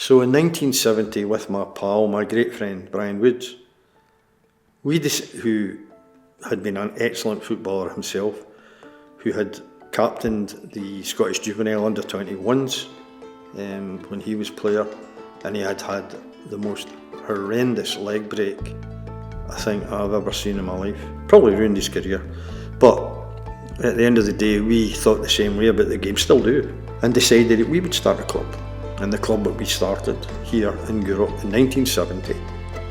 So in 1970, with my pal, my great friend Brian Woods, who had been an excellent footballer himself, who had captained the Scottish Juvenile under-21s when he was player, and he had had the most horrendous leg break I think I've ever seen in my life. Probably ruined his career, but at the end of the day we thought the same way about the game, still do, and decided that we would start a club. And the club that we started here in Gourock in 1970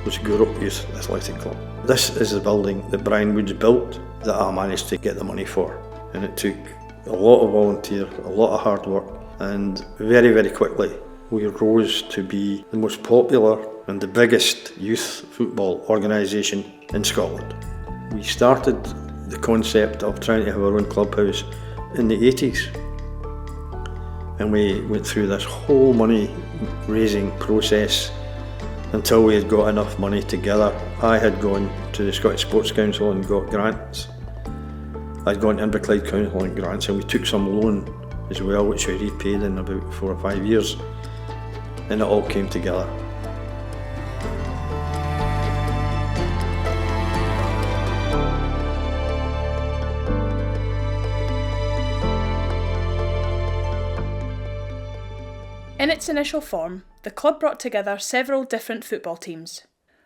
was Gourock Youth Athletic Club. This is the building that Brian Woods built that I managed to get the money for, and it took a lot of volunteers, a lot of hard work, and very, very quickly we rose to be the most popular and the biggest youth football organisation in Scotland. We started the concept of trying to have our own clubhouse in the 80s, and we went through this whole money raising process until we had got enough money together. I had gone to the Scottish Sports Council and got grants. I'd gone to Inverclyde Council and grants, and we took some loan as well, which we repaid in about 4 or 5 years, and it all came together. In its initial form, the club brought together several different football teams.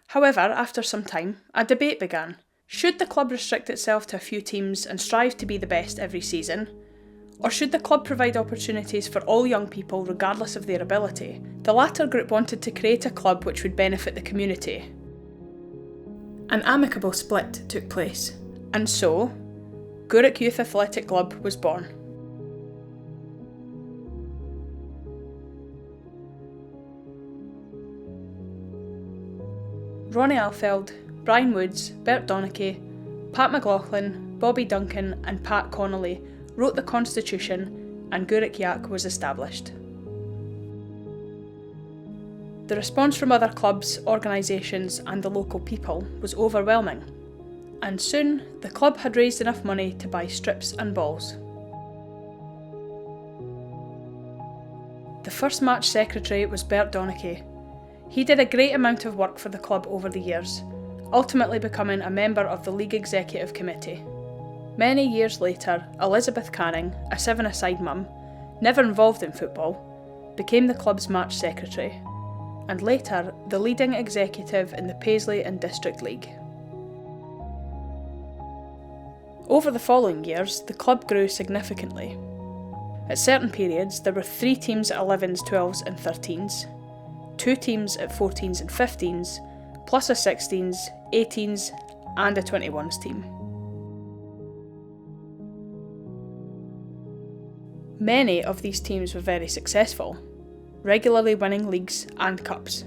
However, after some time, a debate began. Should the club restrict itself to a few teams and strive to be the best every season? Or should the club provide opportunities for all young people regardless of their ability? The latter group wanted to create a club which would benefit the community. An amicable split took place, and so, Gourock Youth Athletic Club was born. Ronnie Alfeld, Brian Woods, Bert Donachie, Pat McLaughlin, Bobby Duncan and Pat Connolly wrote the constitution, and Gourock Youth was established. The response from other clubs, organisations and the local people was overwhelming, and soon the club had raised enough money to buy strips and balls. The first match secretary was Bert Donachie. He did a great amount of work for the club over the years, ultimately becoming a member of the League Executive Committee. Many years later, Elizabeth Canning, a 7-a-side mum, never involved in football, became the club's match secretary, and later the leading executive in the Paisley and District League. Over the following years, the club grew significantly. At certain periods, there were 3 teams at 11s, 12s and 13s, 2 teams at 14s and 15s, plus a 16s, 18s and a 21s team. Many of these teams were very successful, regularly winning leagues and cups.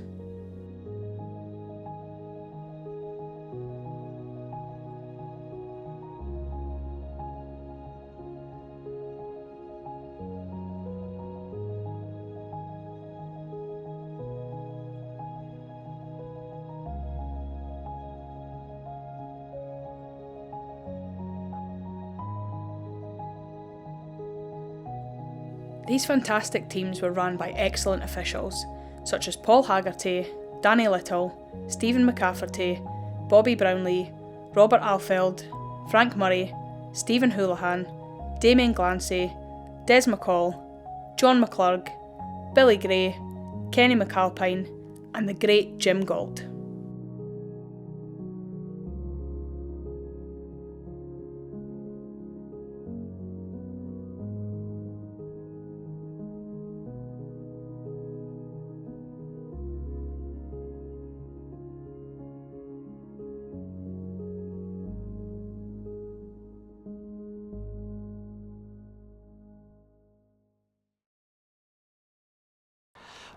These fantastic teams were run by excellent officials, such as Paul Haggerty, Danny Little, Stephen McCafferty, Bobby Brownlee, Robert Alfeld, Frank Murray, Stephen Houlihan, Damien Glancy, Des McCall, John McClurg, Billy Gray, Kenny McAlpine, and the great Jim Gault.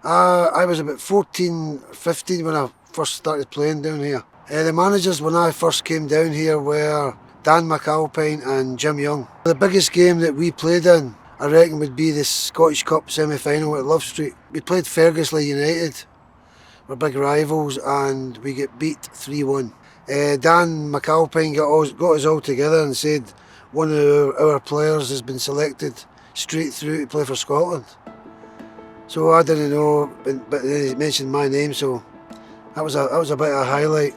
I was about 14, 15 when I first started playing down here. The managers when I first came down here were Dan McAlpine and Jim Young. The biggest game that we played in, I reckon, would be the Scottish Cup semi-final at Love Street. We played Fergusley United, we're big rivals, and we get beat 3-1. Dan McAlpine got us all together and said one of our players has been selected straight through to play for Scotland. So I didn't know, but then he mentioned my name, so that was a bit of a highlight.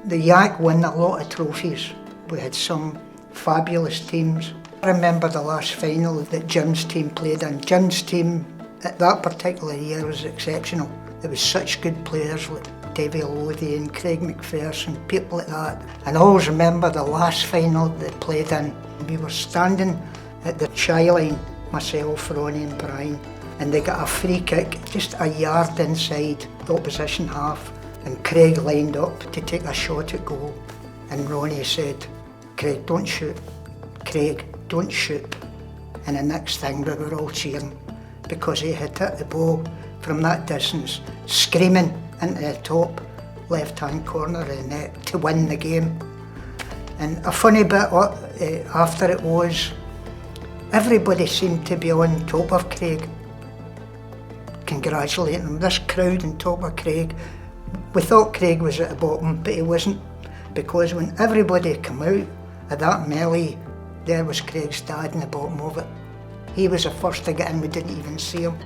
The Yak won a lot of trophies. We had some fabulous teams. I remember the last final that Jim's team played in. Jim's team at that particular year was exceptional. There was such good players like Davy Lothian, Craig McPherson, people like that. And I always remember the last final they played in. We were standing at the shy line, myself, Ronnie and Brian, and they got a free kick just a yard inside the opposition half. And Craig lined up to take a shot at goal. And Ronnie said, "Craig, don't shoot. Craig, don't shoot." And the next thing we were all cheering because he had hit the ball from that distance, screaming into the top left-hand corner of the net to win the game. And a funny bit after it was, everybody seemed to be on top of Craig, congratulating him. This crowd on top of Craig. We thought Craig was at the bottom, but he wasn't, because when everybody came out of that melee, there was Craig's dad in the bottom of it. He was the first to get in, we didn't even see him.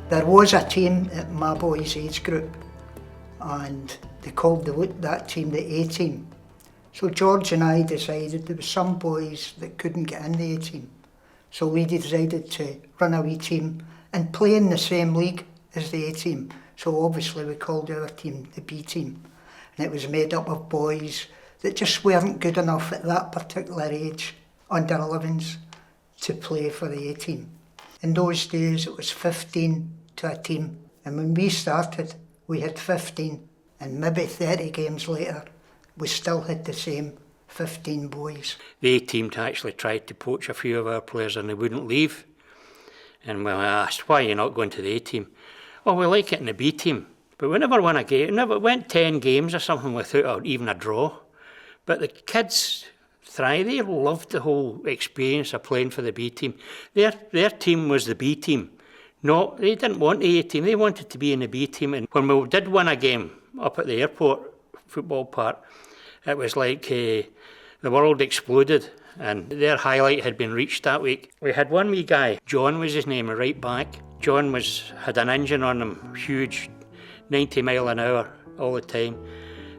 There was a team at my boys' age group, and they called that team the A team. So George and I decided there were some boys that couldn't get in the A team. So we decided to run a wee team and play in the same league as the A team. So obviously we called our team the B team. And it was made up of boys that just weren't good enough at that particular age, under 11s, to play for the A team. In those days it was 15 to a team. And when we started, we had 15. And maybe 30 games later, we still had the same 15 boys. The A team actually tried to poach a few of our players and they wouldn't leave. And we asked, "Why are you not going to the A team?" "Oh, we like it in the B team." But we never won a game. Never went 10 games or something without even a draw. But the kids thrive. They loved the whole experience of playing for the B team. Their team was the B team. No, they didn't want the A team. They wanted to be in the B team. And when we did win a game up at the airport football park, it was like the world exploded. And their highlight had been reached that week. We had one wee guy, John was his name, a right back. John had an engine on him, huge, 90 mile an hour all the time.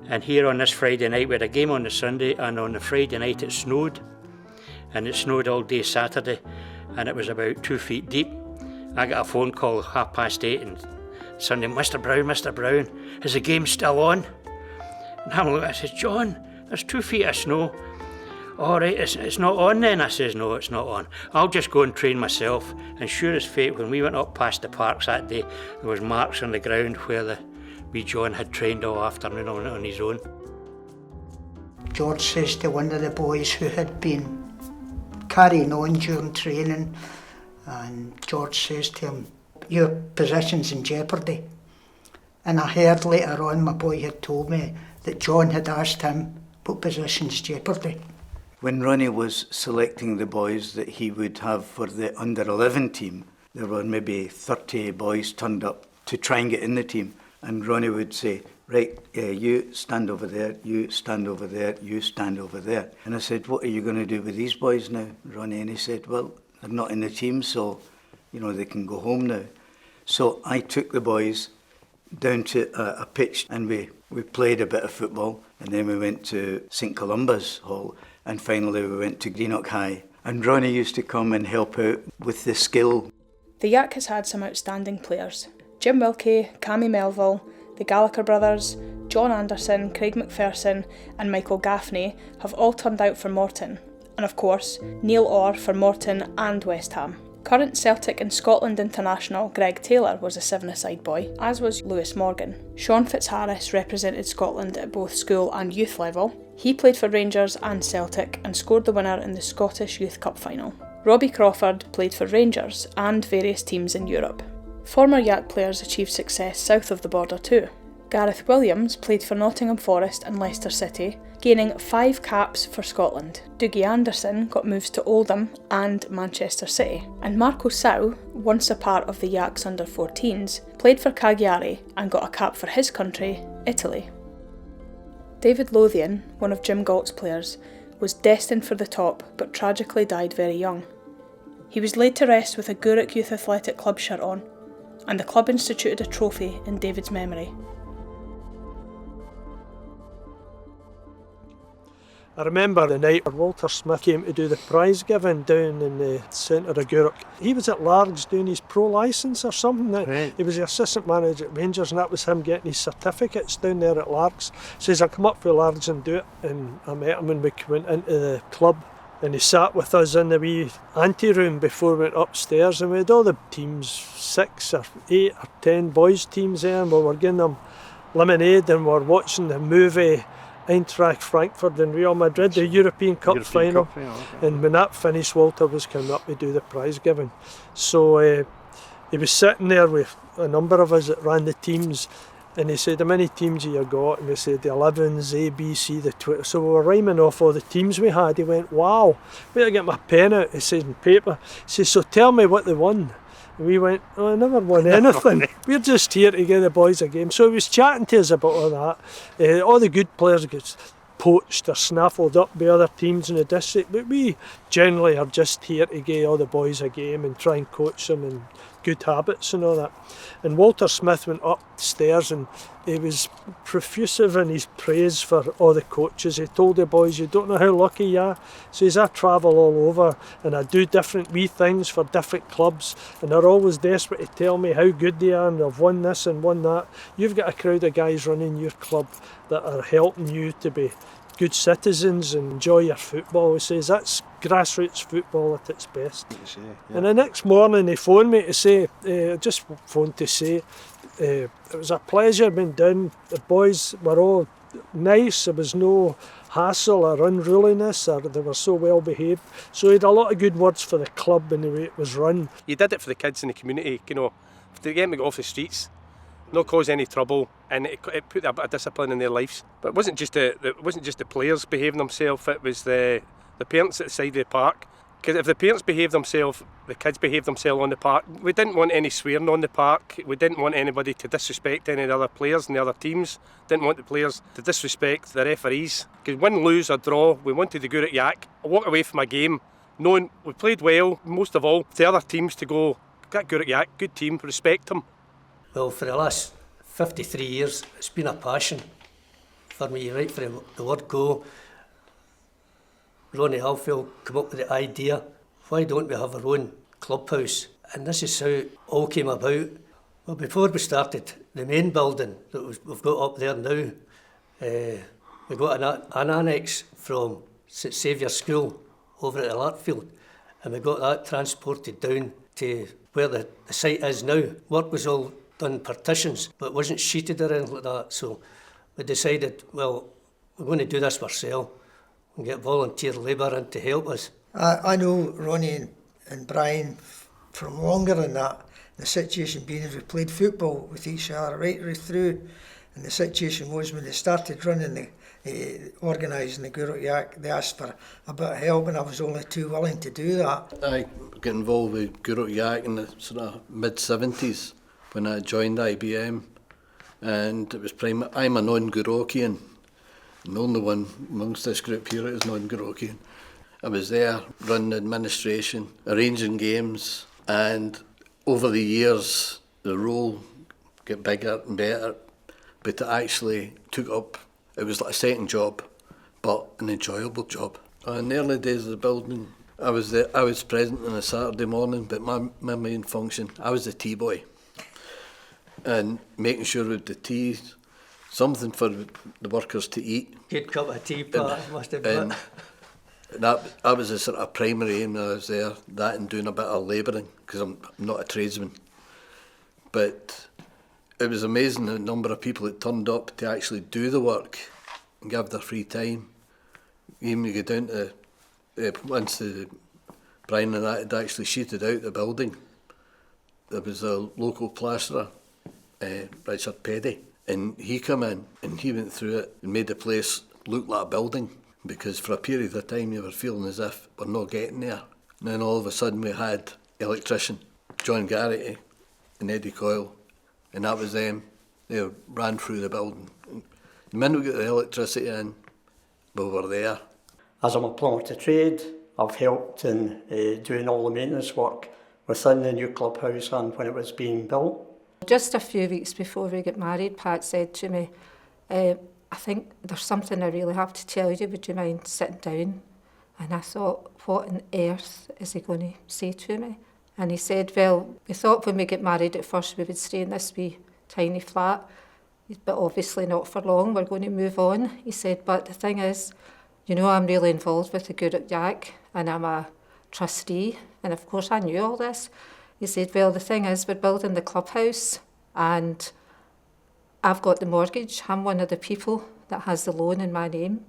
And here on this Friday night, we had a game on the Sunday, and on the Friday night it snowed. And it snowed all day Saturday, and it was about 2 feet deep. I got a phone call 8:30 and Sunday, Mr. Brown, is the game still on?" And I'm looking, I says, "John, there's 2 feet of snow." "All right, it's not on then?" I says, "No, it's not on. I'll just go and train myself." And sure as fate, when we went up past the parks that day, there was marks on the ground where the wee John had trained all afternoon on his own. George says to one of the boys who had been carrying on during training, and George says to him, "Your position's in jeopardy." And I heard later on, my boy had told me that John had asked him, "What position's jeopardy?" When Ronnie was selecting the boys that he would have for the under-11 team, there were maybe 30 boys turned up to try and get in the team. And Ronnie would say, "Right, you stand over there, you stand over there, you stand over there." And I said, "What are you going to do with these boys now, Ronnie?" And he said, "Well, they're not in the team, so, they can go home now." So I took the boys down to a pitch and we played a bit of football, and then we went to St Columba's Hall, and finally we went to Gourock High. And Ronnie used to come and help out with the skill. The Yak has had some outstanding players. Jim Wilkie, Cammy Melville, the Gallagher brothers, John Anderson, Craig McPherson and Michael Gaffney have all turned out for Morton, and of course Neil Orr for Morton and West Ham. Current Celtic and Scotland international Greg Taylor was a seven-a-side boy, as was Lewis Morgan. Sean Fitzharris represented Scotland at both school and youth level. He played for Rangers and Celtic and scored the winner in the Scottish Youth Cup final. Robbie Crawford played for Rangers and various teams in Europe. Former Yak players achieved success south of the border too. Gareth Williams played for Nottingham Forest and Leicester City, gaining 5 caps for Scotland. Dougie Anderson got moves to Oldham and Manchester City. And Marco Sau, once a part of the Yaks under-14s, played for Cagliari and got a cap for his country, Italy. David Lothian, one of Jim Galt's players, was destined for the top but tragically died very young. He was laid to rest with a Gourock Youth Athletic Club shirt on, and the club instituted a trophy in David's memory. I remember the night Walter Smith came to do the prize giving down in the centre of Gourock. He was at Largs doing his pro licence or something. Right. He was the assistant manager at Rangers, and that was him getting his certificates down there at Largs. Says, I'll come up for Largs and do it. And I met him when we went into the club, and he sat with us in the wee ante-room before we went upstairs, and we had all the teams, 6 or 8 or 10 boys teams there, and we were giving them lemonade, and we were watching the movie Eintracht Frankfurt and Real Madrid, the European Cup final. Okay. And when that finished, Walter was coming up to do the prize giving. So he was sitting there with a number of us that ran the teams, and he said, how many teams have you got? And we said, the 11s, A, B, C, the 20. So we were rhyming off all the teams we had. He went, wow, better get my pen out, he said, in paper. He says, so tell me what they won. And we went, oh, I never won anything. We're just here to give the boys a game. So he was chatting to us about all that. All the good players get poached or snaffled up by other teams in the district, but we generally are just here to give all the boys a game and try and coach them in good habits and all that. And Walter Smith went upstairs and he was profusive in his praise for all the coaches. He told the boys, you don't know how lucky you are. So I travel all over and I do different wee things for different clubs, and they're always desperate to tell me how good they are and I've won this and won that. You've got a crowd of guys running your club that are helping you to be good citizens and enjoy your football. He says that's grassroots football at its best. And the next morning he phoned me to say, just phoned to say, it was a pleasure being down. The boys were all nice, there was no hassle or unruliness, or they were so well behaved. So he had a lot of good words for the club and the way it was run. You did it for the kids in the community, to get them to get off the streets, not cause any trouble, and it put a bit of discipline in their lives. But it wasn't just the players behaving themselves, it was the parents at the side of the park. Because if the parents behaved themselves, the kids behaved themselves on the park. We didn't want any swearing on the park. We didn't want anybody to disrespect any of the other players and the other teams. Didn't want the players to disrespect the referees. Because win, lose or draw, we wanted the Gourock Yak. I walk away from my game knowing we played well, most of all, the other teams to go, that Gourock Yak, good team, respect them. Well, for the last 53 years, it's been a passion for me, right from the word go. Ronnie Halfield came up with the idea, why don't we have our own clubhouse? And this is how it all came about. Well, before we started the main building that we've got up there now, we got an annex from St Saviour's School over at the Larkfield, and we got that transported down to where the site is now. Work was all done partitions, but it wasn't sheeted or anything like that, so we decided, well, we're going to do this ourselves and get volunteer labour in to help us. I know Ronnie and Brian from longer than that. The situation being as we played football with each other right through, and the situation was when they started running organising the Gourock Yak, they asked for a bit of help, and I was only too willing to do that. I got involved with Gourock Yak in the sort of mid-70s when I joined IBM, and it was I'm a non-Gourockian. I'm the only one amongst this group here that is non-Gourockian. I was there running administration, arranging games, and over the years the role got bigger and better, but it actually took up, it was like a second job, but an enjoyable job. In the early days of the building, I was present on a Saturday morning, but my main function, I was the tea boy, and making sure with the tea, something for the workers to eat. Good cup of tea, Pat, must have been. That was a sort of primary aim when I was there, that and doing a bit of labouring, because I'm not a tradesman. But it was amazing the number of people that turned up to actually do the work and give their free time. Even you go down to, once Brian and I had actually sheeted out the building, there was a local plasterer, Richard Peddy, and he came in and he went through it and made the place look like a building, because for a period of time you were feeling as if we're not getting there. And then all of a sudden we had electrician, John Garrity and Eddie Coyle, and that was them. They ran through the building. And the minute we got the electricity in, we were there. As I'm a plumber to trade, I've helped in doing all the maintenance work within the new clubhouse and when it was being built. Just a few weeks before we got married, Pat said to me, I think there's something I really have to tell you, would you mind sitting down? And I thought, what on earth is he going to say to me? And he said, well, we thought when we get married at first we would stay in this wee tiny flat, but obviously not for long, we're going to move on. He said, but the thing is, you know, I'm really involved with the Gourock Youth and I'm a trustee, and of course I knew all this. He said, well, the thing is, we're building the clubhouse and I've got the mortgage. I'm one of the people that has the loan in my name.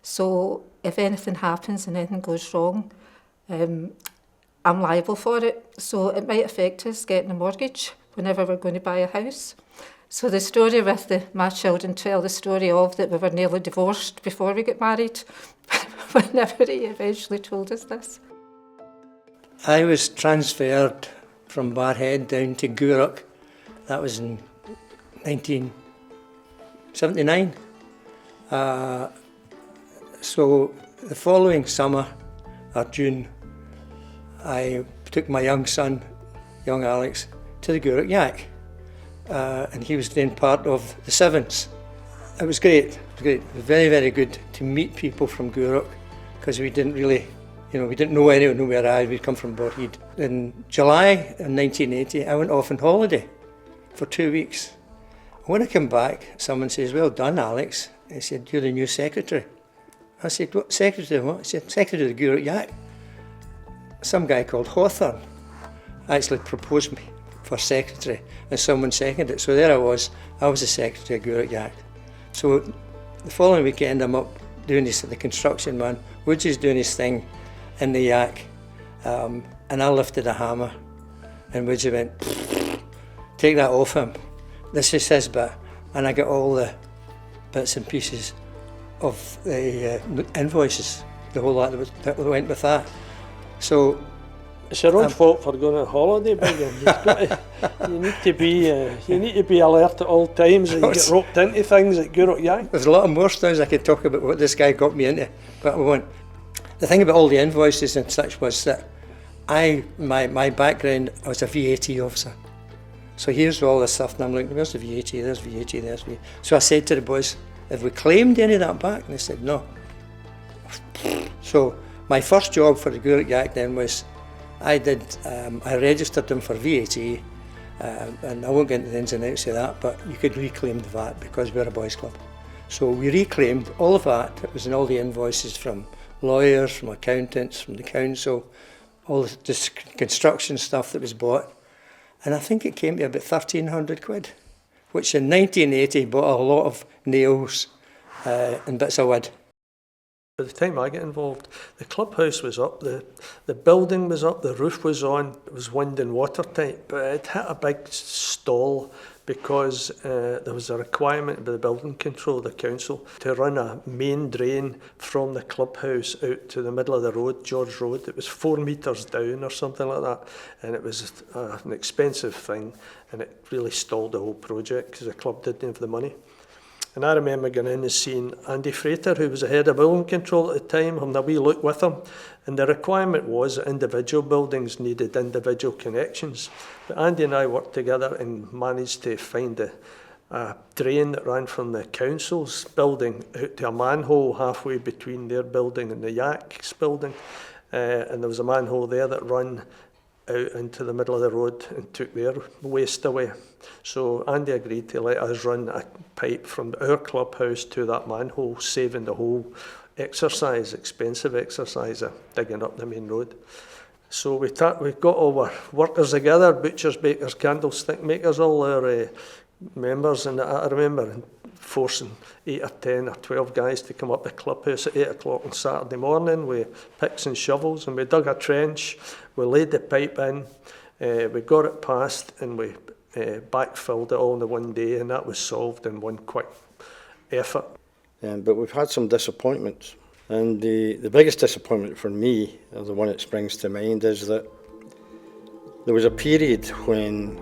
So if anything happens and anything goes wrong, I'm liable for it. So it might affect us getting a mortgage whenever we're going to buy a house. So the story with my children tell the story of that we were nearly divorced before we got married, whenever he eventually told us this. I was transferred from Barhead down to Gourock. That was in 1979. So the following summer, or June, I took my young son, young Alex, to the Gourock Youth. And he was then part of the Sevens. It was great. It was very, very good to meet people from Gourock, because we didn't really, we didn't know anyone who we arrived. We'd come from Barhead. In July in 1980, I went off on holiday for 2 weeks. When I came back, someone says, well done, Alex. He said, you're the new secretary. I said, what, secretary of what? He said, secretary of the Gourock Youth. Some guy called Hawthorne actually proposed me for secretary, and someone seconded it. So there I was the secretary of Gourock Youth. So the following weekend I'm up doing this at the construction man. Woods is doing his thing in the yak, and I lifted a hammer, and Woods went, take that off him. This is his bit, and I got all the bits and pieces of the invoices, the whole lot that went with that. So it's your own fault for going on holiday, Biggin. You need to be alert at all times, and you get roped into things at Gourock Youth. There's a lot of more stories I could talk about what this guy got me into, but I won't. The thing about all the invoices and such was that my background, I was a VAT officer. So here's all this stuff, and I'm like, where's the VAT, there's VAT, there's VAT. So I said to the boys, have we claimed any of that back? And they said, no. So my first job for the Gourock Youth then was, I registered them for VAT, and I won't get into the ins and outs of that, but you could reclaim the VAT because we're a boys club. So we reclaimed all of that. It was in all the invoices from lawyers, from accountants, from the council, all the construction stuff that was bought. And I think it came to about 1,300 quid, which in 1980 bought a lot of nails and bits of wood. By the time I got involved, the clubhouse was up, the building was up, the roof was on, it was wind and watertight, but it hit a big stall because there was a requirement by the building control, the council, to run a main drain from the clubhouse out to the middle of the road, George Road. It was 4 metres down or something like that, and it was an expensive thing, and it really stalled the whole project because the club didn't have the money. And I remember going in and seeing Andy Frater, who was the head of building control at the time, having a wee look with him. And the requirement was that individual buildings needed individual connections. But Andy and I worked together and managed to find a drain that ran from the council's building out to a manhole halfway between their building and the Yak's building. And there was a manhole there that ran out into the middle of the road and took their waste away. So Andy agreed to let us run a pipe from our clubhouse to that manhole, saving the whole expensive exercise of digging up the main road. So we got all our workers together, butchers, bakers, candlestick makers, all our members, and I remember forcing 8 or 10 or 12 guys to come up the clubhouse at 8 o'clock on Saturday morning with picks and shovels, and we dug a trench, we laid the pipe in, we got it past, and we backfilled it all in the one day, and that was solved in one quick effort. But we've had some disappointments, and the biggest disappointment for me, or the one that springs to mind, is that there was a period when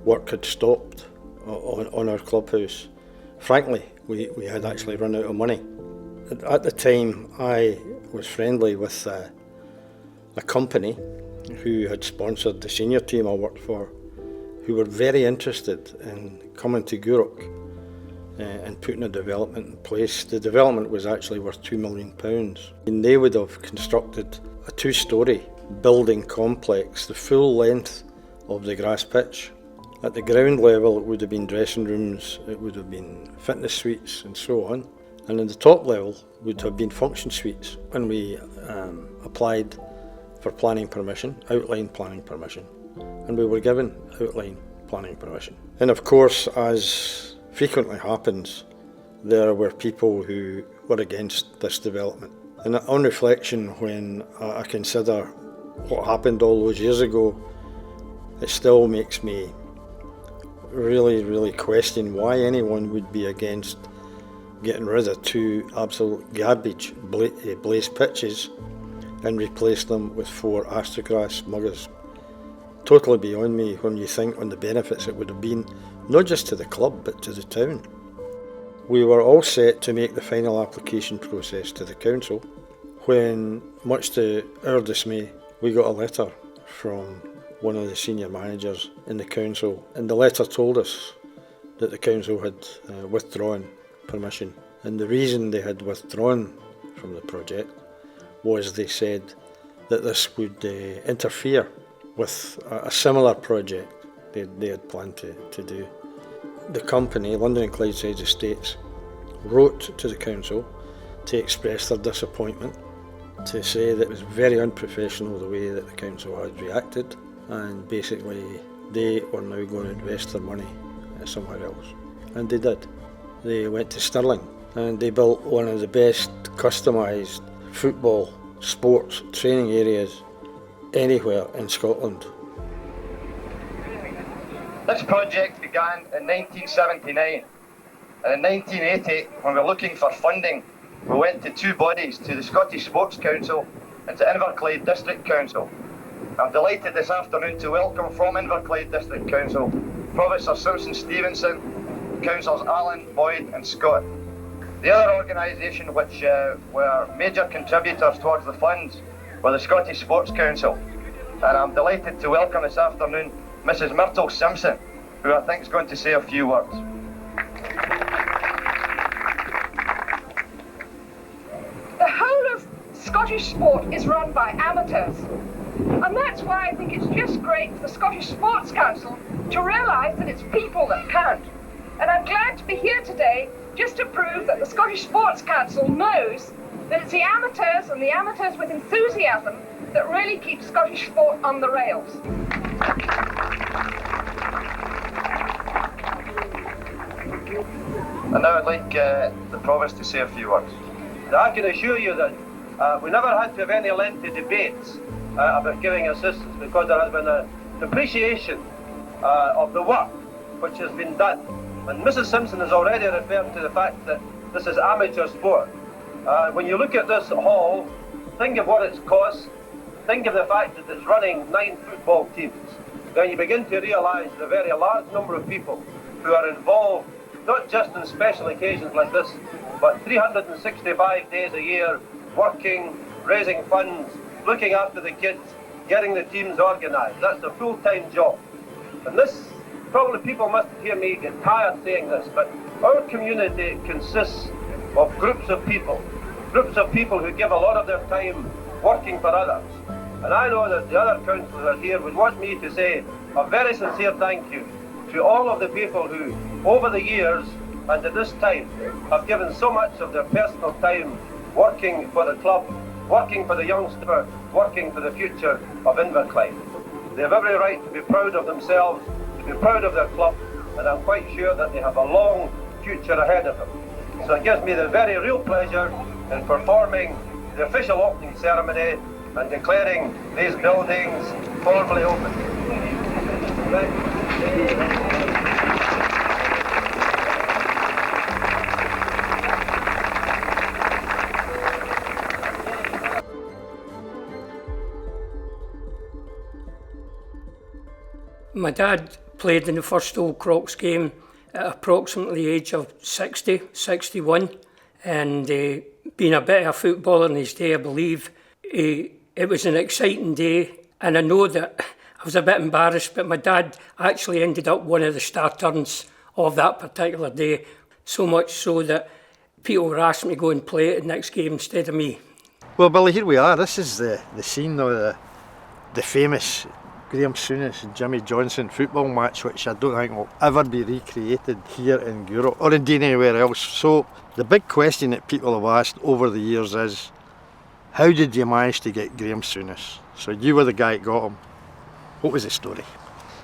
work had stopped on our clubhouse. Frankly, we had actually run out of money. At the time, I was friendly with a company who had sponsored the senior team I worked for, who were very interested in coming to Gourock and putting a development in place. The development was actually worth £2 million. And they would have constructed a 2-storey building complex, the full length of the grass pitch. At the ground level it would have been dressing rooms, it would have been fitness suites and so on. And in the top level would have been function suites. When we applied for planning permission, outline planning permission, and we were given outline planning permission. And of course, as frequently happens, there were people who were against this development. And on reflection, when I consider what happened all those years ago, it still makes me really question why anyone would be against getting rid of 2 absolute garbage blaze pitches and replace them with 4 astrograss muggers. Totally beyond me when you think on the benefits it would have been, not just to the club but to the town. We were all set to make the final application process to the council when, much to our dismay, we got a letter from one of the senior managers in the council, and the letter told us that the council had withdrawn permission. And the reason they had withdrawn from the project was they said that this would interfere with a similar project they had planned to do. The company, London and Clydeside Estates, wrote to the council to express their disappointment, to say that it was very unprofessional the way that the council had reacted, and basically they were now going to invest their money somewhere else. And they did. They went to Stirling and they built one of the best customised football sports training areas anywhere in Scotland. This project began in 1979, and in 1980, when we were looking for funding, we went to 2 bodies, to the Scottish Sports Council and to Inverclyde District Council. I'm delighted this afternoon to welcome from Inverclyde District Council Professor Simpson Stevenson, Councillors Allen, Boyd and Scott. The other organisation which were major contributors towards the funds were the Scottish Sports Council. And I'm delighted to welcome this afternoon Mrs Myrtle Simpson, who I think is going to say a few words. The whole of Scottish sport is run by amateurs. And that's why I think it's just great for the Scottish Sports Council to realise that it's people that count. And I'm glad to be here today just to prove that the Scottish Sports Council knows that it's the amateurs and the amateurs with enthusiasm that really keep Scottish sport on the rails. And now I'd like the Provost to say a few words. I can assure you that we never had to have any lengthy debates about giving assistance, because there has been an appreciation of the work which has been done. And Mrs Simpson has already referred to the fact that this is amateur sport. When you look at this hall, think of what it's cost, think of the fact that it's running 9 football teams. Then you begin to realise the very large number of people who are involved, not just in special occasions like this, but 365 days a year, working, raising funds, looking after the kids, getting the teams organised. That's a full-time job. And this, probably people must hear me get tired saying this, but our community consists of groups of people who give a lot of their time working for others. And I know that the other councillors here would want me to say a very sincere thank you to all of the people who, over the years and at this time, have given so much of their personal time working for the club, working for the youngster, working for the future of Inverclyde. They have every right to be proud of themselves, to be proud of their club, and I'm quite sure that they have a long future ahead of them. So it gives me the very real pleasure in performing the official opening ceremony and declaring these buildings formally open. My dad played in the first Old Crocs game at approximately the age of 60, 61, and being a bit of a footballer in his day, I believe he It was an exciting day, and I know that I was a bit embarrassed, but my dad actually ended up one of the starters of that particular day, so much so that people were asking me to go and play at the next game instead of me. Well, Billy, here we are. This is the scene of the famous Graham Souness and Jimmy Johnson football match, which I don't think will ever be recreated here in Gourock or indeed anywhere else. So the big question that people have asked over the years is, how did you manage to get Graham Souness? So you were the guy that got him. What was the story?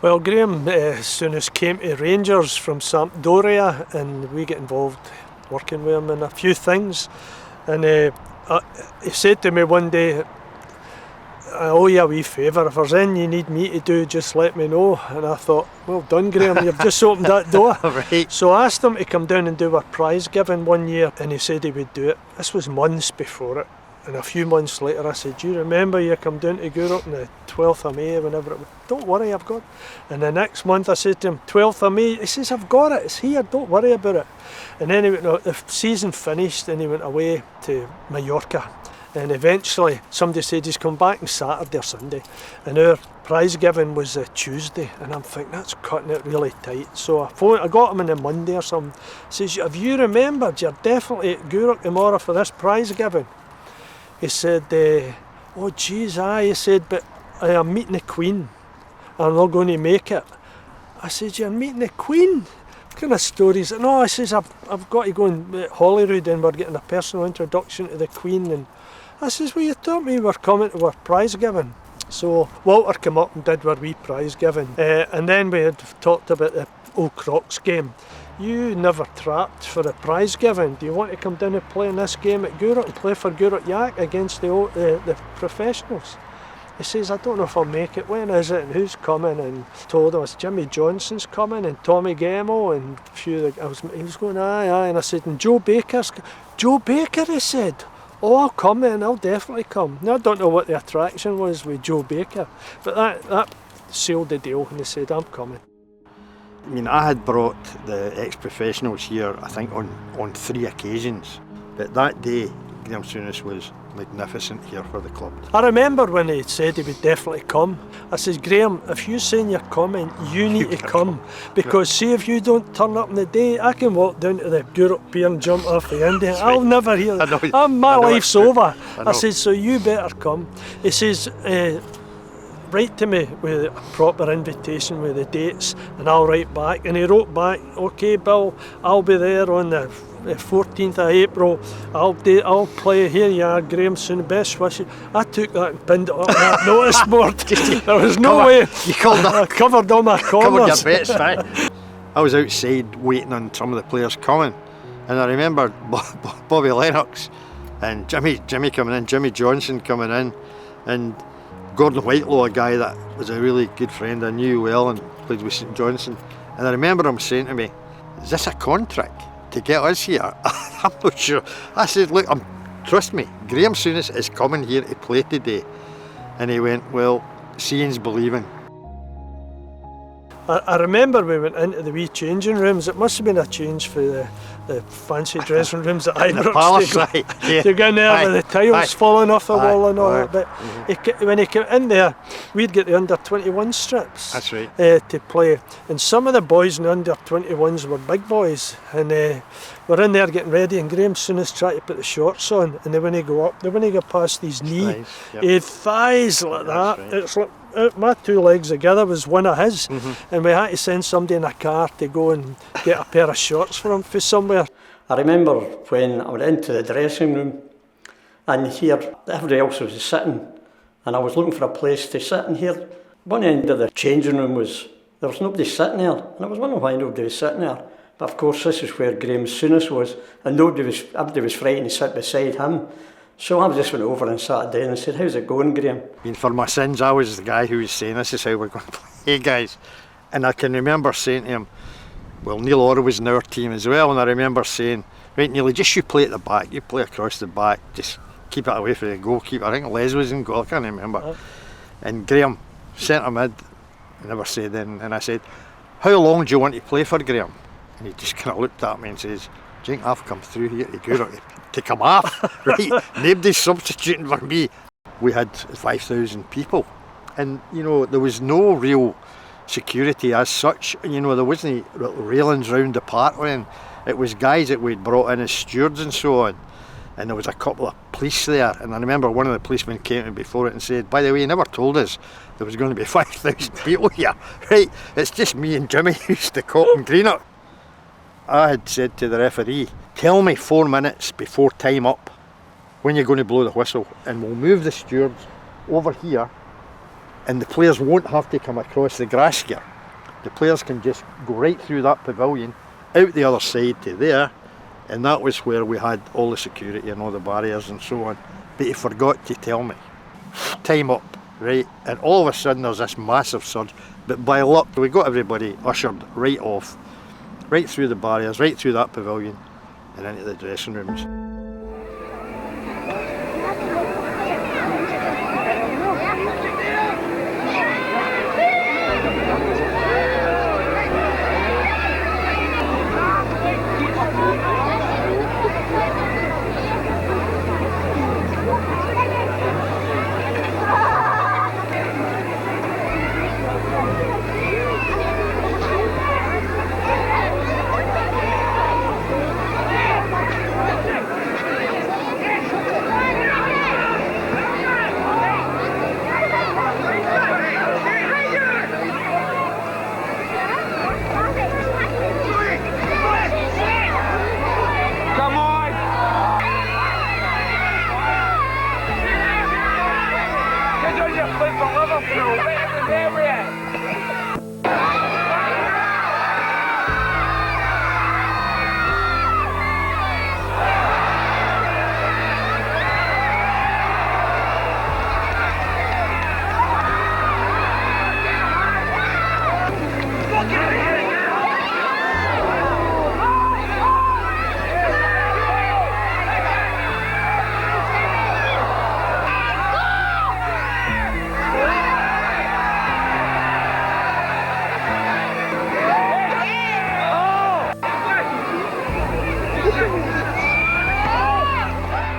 Well, Graham Souness came to Rangers from Sampdoria, and we get involved working with him in a few things. And he said to me one day, I owe you a wee favour. If there's anything you need me to do, just let me know. And I thought, well done, Graham, you've just opened that door. Right. So I asked him to come down and do our prize giving one year, and he said he would do it. This was months before it. And a few months later I said, do you remember you come down to Gourock on the 12th of May, whenever it was? Don't worry, I've got it. And the next month I said to him, 12th of May, he says, I've got it, it's here, don't worry about it. And then he went, the season finished and he went away to Mallorca. And eventually somebody said he's come back on Saturday or Sunday. And our prize giving was a Tuesday. And I'm thinking, that's cutting it really tight. So I got him on a Monday or something. He says, have you remembered you're definitely at Gourock tomorrow for this prize giving? He said, oh geez, aye. He said, but I am meeting the Queen. I'm not going to make it. I said, you're meeting the Queen? What kind of stories? No, I says, I've got to go and Holyrood and we're getting a personal introduction to the Queen. And I says, well, you told me we were coming to our prize giving. So Walter came up and did our wee prize giving. And then we had talked about the Old Crocs game. You never trapped for a prize giving. Do you want to come down and play in this game at Gourock and play for Gourock Yak against the professionals? He says, I don't know if I'll make it. When is it and who's coming? And told him it's Jimmy Johnson's coming and Tommy Gemo and a few. He was going, aye. And I said, and Joe Baker's. Joe Baker, he said. Oh, I'll come in. I'll definitely come. Now I don't know what the attraction was with Joe Baker, but that sealed the deal. And he said, I'm coming. I mean, I had brought the ex-professionals here, I think, on 3 occasions. But that day, Graham Souness was magnificent here for the club. I remember when he said he would definitely come. I said, Graham, if you're saying you're coming, you need to come. Because see, if you don't turn up on the day, I can walk down to the Gourock Pier and jump off the end. I'll never hear that. My life's over. I said, so you better come. He says, write to me with a proper invitation with the dates and I'll write back. And he wrote back, okay Bill, I'll be there on the 14th of April. I'll play. Here you are, Graham Souness, best wishes. I took that and pinned it up on that notice board. There was no way. You called that? I covered all my corners. Covered your bets, right? I was outside waiting on some of the players coming, and I remember Bobby Lennox and Jimmy coming in, Jimmy Johnson coming in, and Gordon Whitelaw, a guy that was a really good friend I knew well and played with St Johnstone. And I remember him saying to me, is this a contract to get us here? I'm not sure. I said, look, trust me, Graham Souness is coming here to play today. And he went, well, seeing's believing. I remember we went into the wee changing rooms. It must have been a change for the fancy dressing rooms at Ibrox. To go in there with the tiles falling off the wall and all that. But when he came in there, we'd get the under-21 strips. That's right. To play. And some of the boys in the under-21s were big boys. And we're in there getting ready, and Graham Souness tried to put the shorts on. And then when he go up, when he got past his knee, he had thighs like that. Right. It's like my 2 legs together was one of his, and we had to send somebody in a car to go and get a pair of shorts for him from somewhere. I remember when I went into the dressing room and here everybody else was sitting and I was looking for a place to sit, and here one end of the changing room there was nobody sitting there, and I was wondering why nobody was sitting there. But of course this is where Graham Souness was, and everybody was frightened to sit beside him. So I just went over and sat down and said, how's it going, Graham? I mean, for my sins, I was the guy who was saying, this is how we're going to play, guys. And I can remember saying to him, well, Neil Orr was in our team as well, and I remember saying, right, Neil, just you play at the back, you play across the back, just keep it away from the goalkeeper. I think Les was in goal, I can't remember. And Graham, centre mid, I never said then, and I said, how long do you want to play for, Graham? And he just kind of looked at me and says, do you think I've come through here to Gourock to come off? Right, nobody's substituting for me. we had 5,000 people. And, you know, there was no real security as such. You know, there wasn't railings round the parkland. It was guys that we'd brought in as stewards and so on. And there was a couple of police there. And I remember one of the policemen came to me before it and said, by the way, you never told us there was going to be 5,000 people here. Right, it's just me and Jimmy used to cop and green up. I had said to the referee, tell me 4 minutes before time up when you're going to blow the whistle, and we'll move the stewards over here, and the players won't have to come across the grass here. The players can just go right through that pavilion, out the other side to there, and that was where we had all the security and all the barriers and so on. But he forgot to tell me. Time up, right? And all of a sudden there's this massive surge, but by luck we got everybody ushered right off, right through the barriers, right through that pavilion and into the dressing rooms.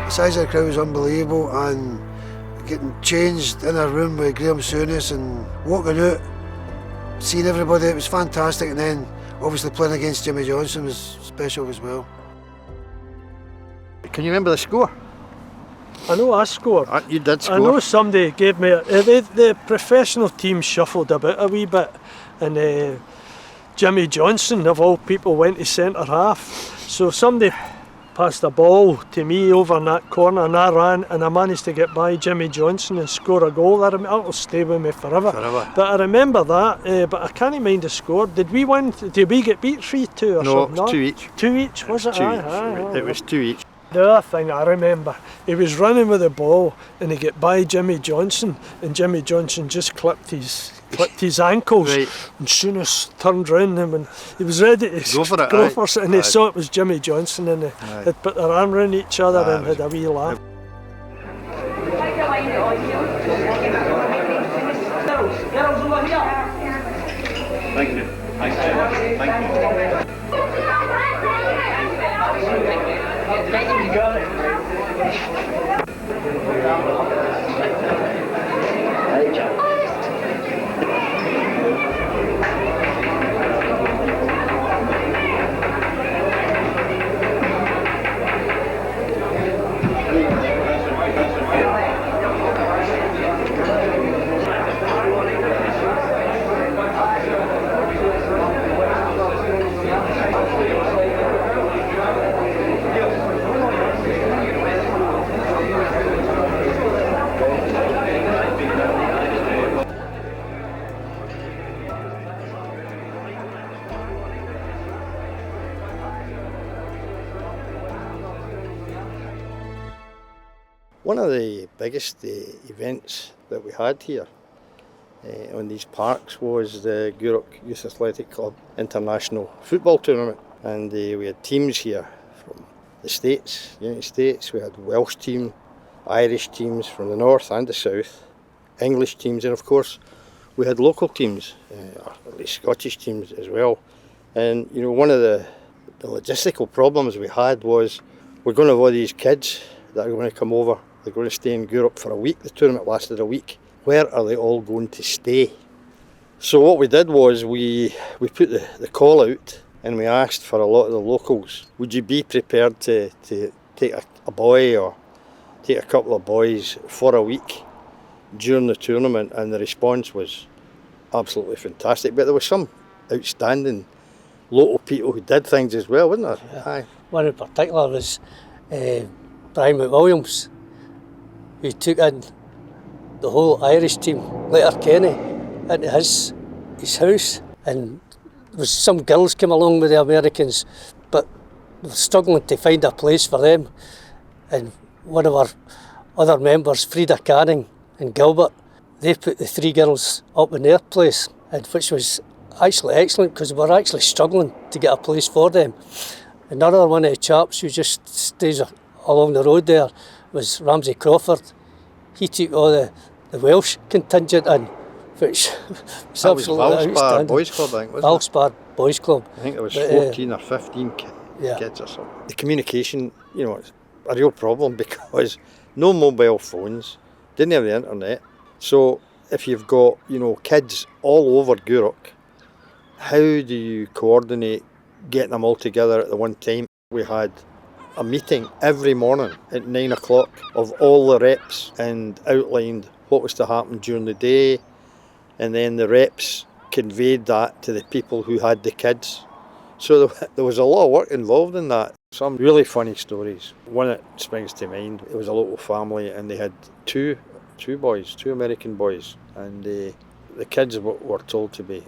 The size of the crowd was unbelievable, and getting changed in a room with Graham Souness and walking out, seeing everybody, it was fantastic. And then obviously playing against Jimmy Johnson was special as well. Can you remember the score? I know I scored. You did score. I know somebody gave me, the professional team shuffled about a wee bit, and Jimmy Johnson, of all people, went to centre half. So somebody passed the ball to me over in that corner, and I ran, and I managed to get by Jimmy Johnson and score a goal. That will stay with me forever. But I remember that, but I can't mind the score. Did we win? Did we get beat 3-2 or something? No, 2 each. 2 each, was it? 2 each. It was 2 each. The other thing I remember, he was running with the ball and he get by Jimmy Johnson, and Jimmy Johnson just clipped his ankles, right. And Souness turned round him and he was ready to go for it, and they saw it was Jimmy Johnson, and they put their arm round each other and had a wee laugh. Girls over here. Thank you. Thank you. You got it. One of the biggest events that we had here on these parks was the Gourock Youth Athletic Club International Football Tournament, and we had teams here from the States, United States. We had Welsh team, Irish teams from the north and the south, English teams, and of course we had local teams, at least Scottish teams as well. And you know, one of the logistical problems we had was we're going to have all these kids that are going to come over they're going to stay in Gourock for a week. The tournament lasted a week. Where are they all going to stay? So what we did was we put the call out and we asked for a lot of the locals, would you be prepared to take a boy or take a couple of boys for a week during the tournament? And the response was absolutely fantastic. But there was some outstanding local people who did things as well, wasn't there? Yeah. Aye. One in particular was Brian McWilliams, who took in the whole Irish team, later Kenny, into his house, and there was some girls came along with the Americans, but they were struggling to find a place for them, and one of our other members, Frida Canning and Gilbert, they put the 3 girls up in their place, and which was actually excellent because we were actually struggling to get a place for them. Another one of the chaps who just stays along the road there was Ramsey Crawford. He took all the Welsh contingent in, which was absolutely Valspar Boys Club, I think, wasn't Valspar Boys Club. I think there was 14 or 15 kids or something. The communication, it's a real problem because no mobile phones, didn't have the internet. So if you've got, kids all over Gourock, how do you coordinate getting them all together at the one time? We had a meeting every morning at 9 o'clock of all the reps and outlined what was to happen during the day, and then the reps conveyed that to the people who had the kids. So there was a lot of work involved in that. Some really funny stories. One that springs to mind, it was a local family and they had two American boys, and the kids were told to be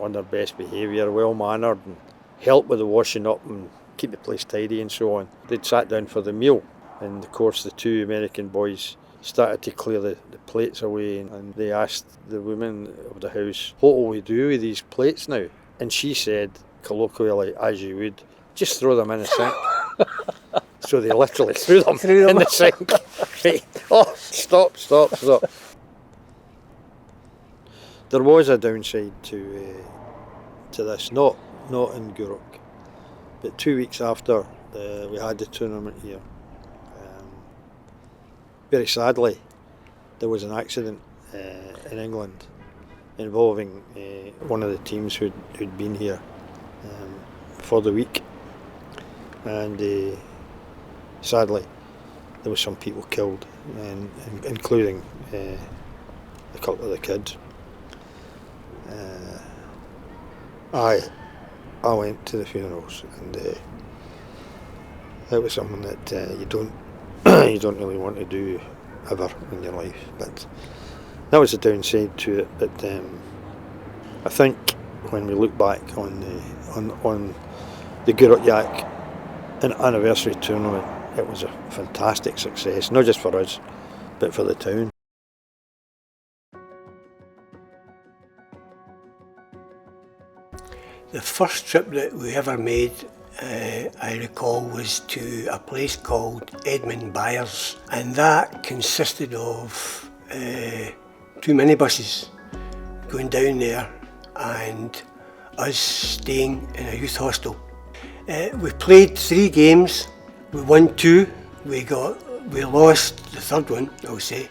on their best behaviour, well mannered, and help with the washing up and keep the place tidy and so on. They'd sat down for the meal, and of course the 2 American boys started to clear the plates away, and they asked the woman of the house, what will we do with these plates now? And she said, colloquially, as you would, just throw them in the sink. So they literally threw them in the sink. Right. Oh, stop. There was a downside to this, not in Gourock, but 2 weeks after we had the tournament here, very sadly, there was an accident in England involving one of the teams who'd been here for the week, and sadly there was some people killed, including a couple of the kids. I went to the funerals, and it was something that you don't really want to do ever in your life. But that was the downside to it. But I think when we look back on the Gourock Yak anniversary tournament, it was a fantastic success, not just for us, but for the town. The first trip that we ever made, I recall, was to a place called Edmund Byers, and that consisted of 2 minibuses going down there and us staying in a youth hostel. We played 3 games, we won 2, we lost the third one, I'll say,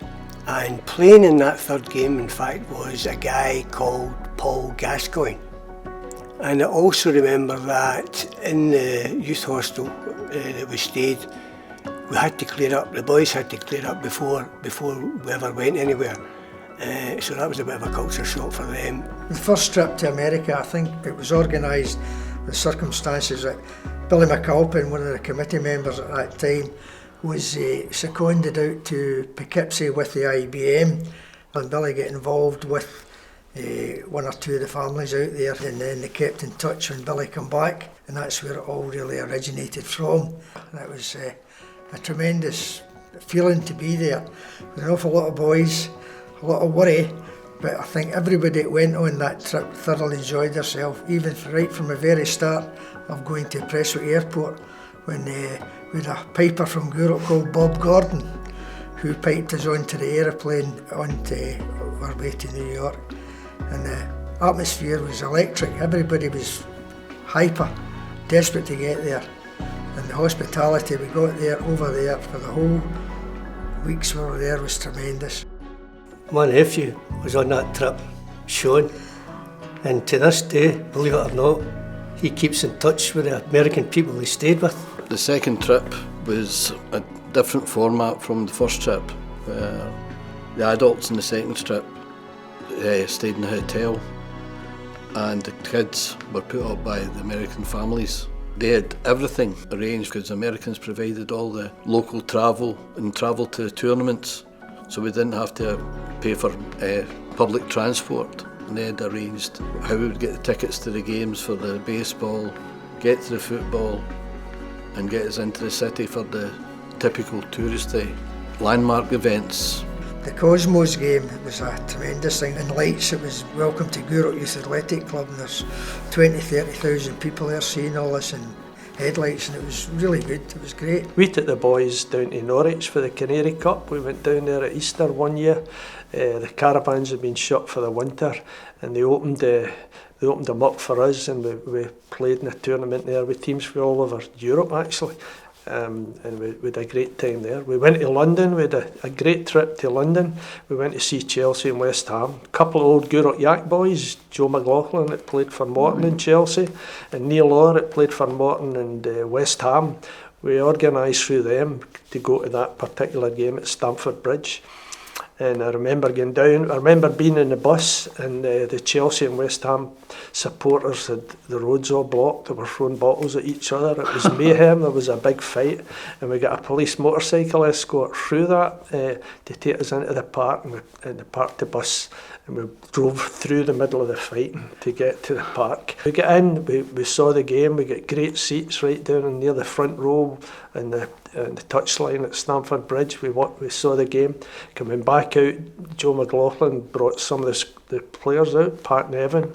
and playing in that third game, in fact, was a guy called Paul Gascoigne. And I also remember that in the youth hostel that we stayed, we had to clear up, the boys had to clear up before we ever went anywhere. So that was a bit of a culture shock for them. The first trip to America, I think it was organised with circumstances that Billy McAlpin, one of the committee members at that time, was seconded out to Poughkeepsie with the IBM, and Billy got involved with 1 or 2 of the families out there, and then they kept in touch when Billy came back, and that's where it all really originated from. And it was a tremendous feeling to be there. There was an awful lot of boys, a lot of worry, but I think everybody that went on that trip thoroughly enjoyed themselves, even right from the very start of going to Prestwick Airport, when we had a piper from Gourock called Bob Gordon, who piped us onto the aeroplane onto our way to New York. And the atmosphere was electric. Everybody was hyper, desperate to get there. And the hospitality, we got there, over there for the whole weeks we were there was tremendous. My nephew was on that trip, Sean, and to this day, believe it or not, he keeps in touch with the American people he stayed with. The second trip was a different format from the first trip, where the adults in the second trip stayed in a hotel and the kids were put up by the American families. They had everything arranged because the Americans provided all the local travel and travel to the tournaments, so we didn't have to pay for public transport. And they had arranged how we would get the tickets to the games for the baseball, get to the football and get us into the city for the typical touristy landmark events. The Cosmos game was a tremendous thing. In lights, it was welcome to Gourock Youth Athletic Club, and there's 20,000-30,000 people there seeing all this in headlights, and it was really good. It was great. We took the boys down to Norwich for the Canary Cup. We went down there at Easter one year. The caravans had been shut for the winter, and they opened them up for us, and we played in a tournament there with teams from all over Europe actually. And we had a great time there. We went to London, we had a great trip to London. We went to see Chelsea and West Ham. A couple of old Gourock Yak boys, Joe McLaughlin that played for Morton and Chelsea, and Neil Orr that played for Morton and West Ham. We organised through them to go to that particular game at Stamford Bridge. And I remember going down, I remember being in the bus, and the Chelsea and West Ham supporters had the roads all blocked. They were throwing bottles at each other. It was mayhem. There was a big fight, and we got a police motorcycle escort through that to take us into the park, and they parked the bus, and we drove through the middle of the fight to get to the park. We got in, we saw the game, we got great seats right down near the front row and the touchline at Stamford Bridge. We saw the game. Coming back out, Joe McLaughlin brought some of the players out, Pat Nevin,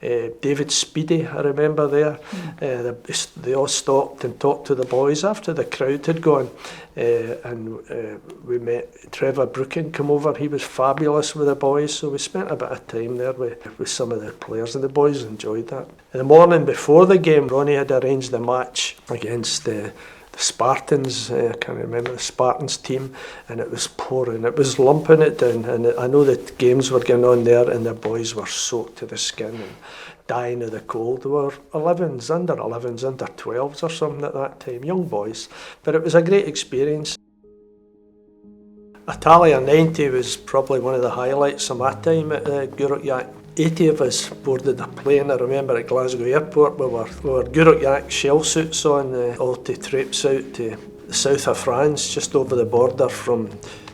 David Speedy, I remember there. They all stopped and talked to the boys after the crowd had gone. And we met Trevor Brooking come over. He was fabulous with the boys, so we spent a bit of time there with some of the players, and the boys enjoyed that. In the morning before the game, Ronnie had arranged the match against the Spartans. I can't remember the Spartans team, and it was pouring, it was lumping it down, and I know that games were going on there, and the boys were soaked to the skin and dying of the cold. They were 11s, under 12s or something at that time, young boys, but it was a great experience. Italia 90 was probably one of the highlights of my time at Gourock Yak. 80 of us boarded a plane, I remember, at Glasgow Airport. We were Gourock Yak shell suits on, all to traipse out to the south of France, just over the border from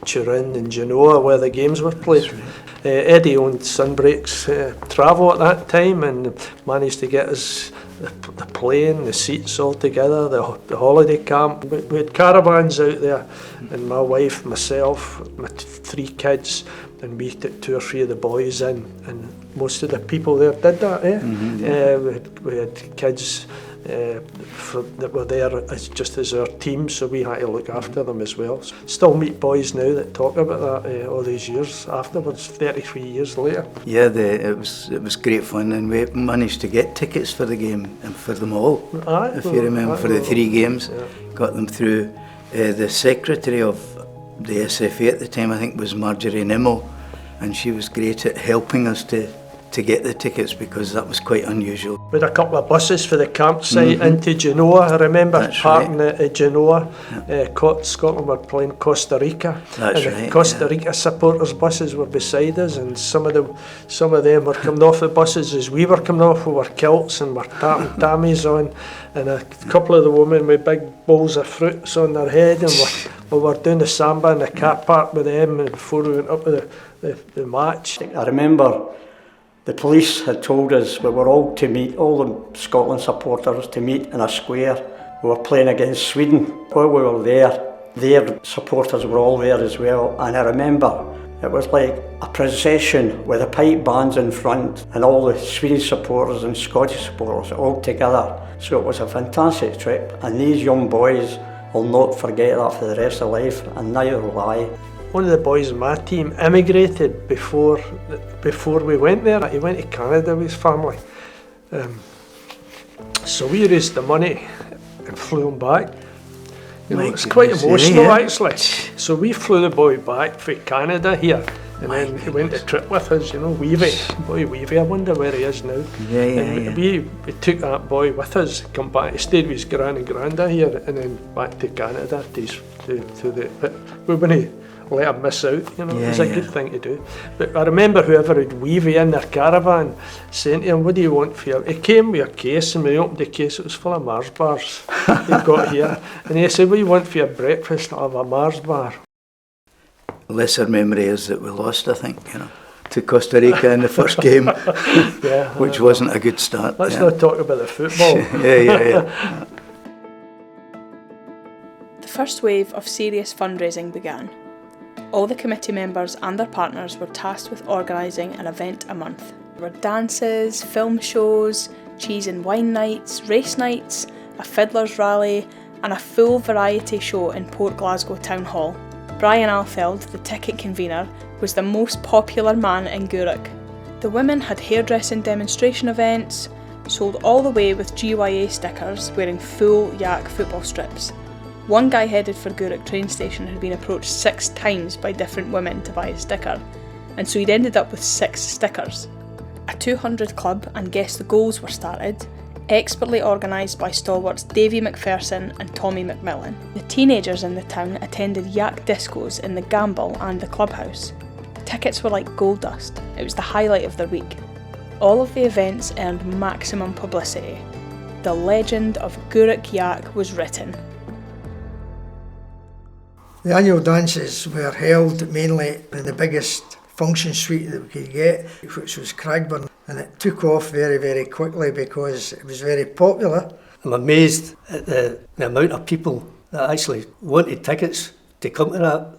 Turin and Genoa, where the games were played. Eddie owned Sunbreaks Travel at that time and managed to get us the plane, the seats all together, the holiday camp. We had caravans out there, and my wife, myself, my 3 kids, and we took 2 or 3 of the boys in, and most of the people there did that. Mm-hmm. We had kids that were there as our team, so we had to look after them as well. Still meet boys now that talk about that all these years afterwards, 33 years later. Yeah, it was great fun, and we managed to get tickets for the game and for them all. If you remember, for the 3 games, got them through the secretary of the SFA at the time, I think, was Marjorie Nimmo, and she was great at helping us to get the tickets, because that was quite unusual. We had a couple of buses for the campsite into Genoa. I remember parking at Genoa. Scotland were playing Costa Rica. The Costa Rica supporters' buses were beside us, and some of them were coming off the buses as we were coming off with our kilts and our tammies on, and a couple of the women with big bowls of fruits on their head, and we were doing the samba in the car park with them before we went up to the match. I remember the police had told us we were all to meet, all the Scotland supporters, to meet in a square. We were playing against Sweden. While we were there, their supporters were all there as well. And I remember it was like a procession with the pipe bands in front and all the Swedish supporters and Scottish supporters all together. So it was a fantastic trip. And these young boys will not forget that for the rest of life, and neither will I. One of the boys in my team emigrated before we went there. He went to Canada with his family. So we raised the money and flew him back. It's quite emotional actually. So we flew the boy back from Canada here, and then he went a trip with us, you know, Weavy. Boy Weavy, I wonder where he is now. And we took that boy with us, come back, he stayed with his gran and granda here, and then back to Canada but we wouldn't let him miss out, you know, it was a good thing to do. But I remember whoever had Weavy in their caravan saying to him, what do you want for your... He came with a case, and we opened the case, it was full of Mars bars he got here. And he said, what do you want for your breakfast? I'll have a Mars bar. Lesser memory is that we lost, I think, you know, to Costa Rica in the first game, which wasn't a good start. Let's not talk about the football. yeah. The first wave of serious fundraising began. All the committee members and their partners were tasked with organising an event a month. There were dances, film shows, cheese and wine nights, race nights, a fiddler's rally, and a full variety show in Port Glasgow Town Hall. Brian Alfeld, the ticket convener, was the most popular man in Gourock. The women had hairdressing demonstration events, sold all the way with GYA stickers, wearing full yak football strips. One guy headed for Gourock train station had been approached 6 times by different women to buy a sticker, and so he'd ended up with 6 stickers. A 200 club and Guess the Goals were started, expertly organised by stalwarts Davy McPherson and Tommy McMillan. The teenagers in the town attended yak discos in the Gamble and the clubhouse. Tickets were like gold dust, it was the highlight of their week. All of the events earned maximum publicity. The legend of Gourock Yak was written. The annual dances were held mainly in the biggest function suite that we could get, which was Craigburn, and it took off very, very quickly because it was very popular. I'm amazed at the amount of people that actually wanted tickets to come to that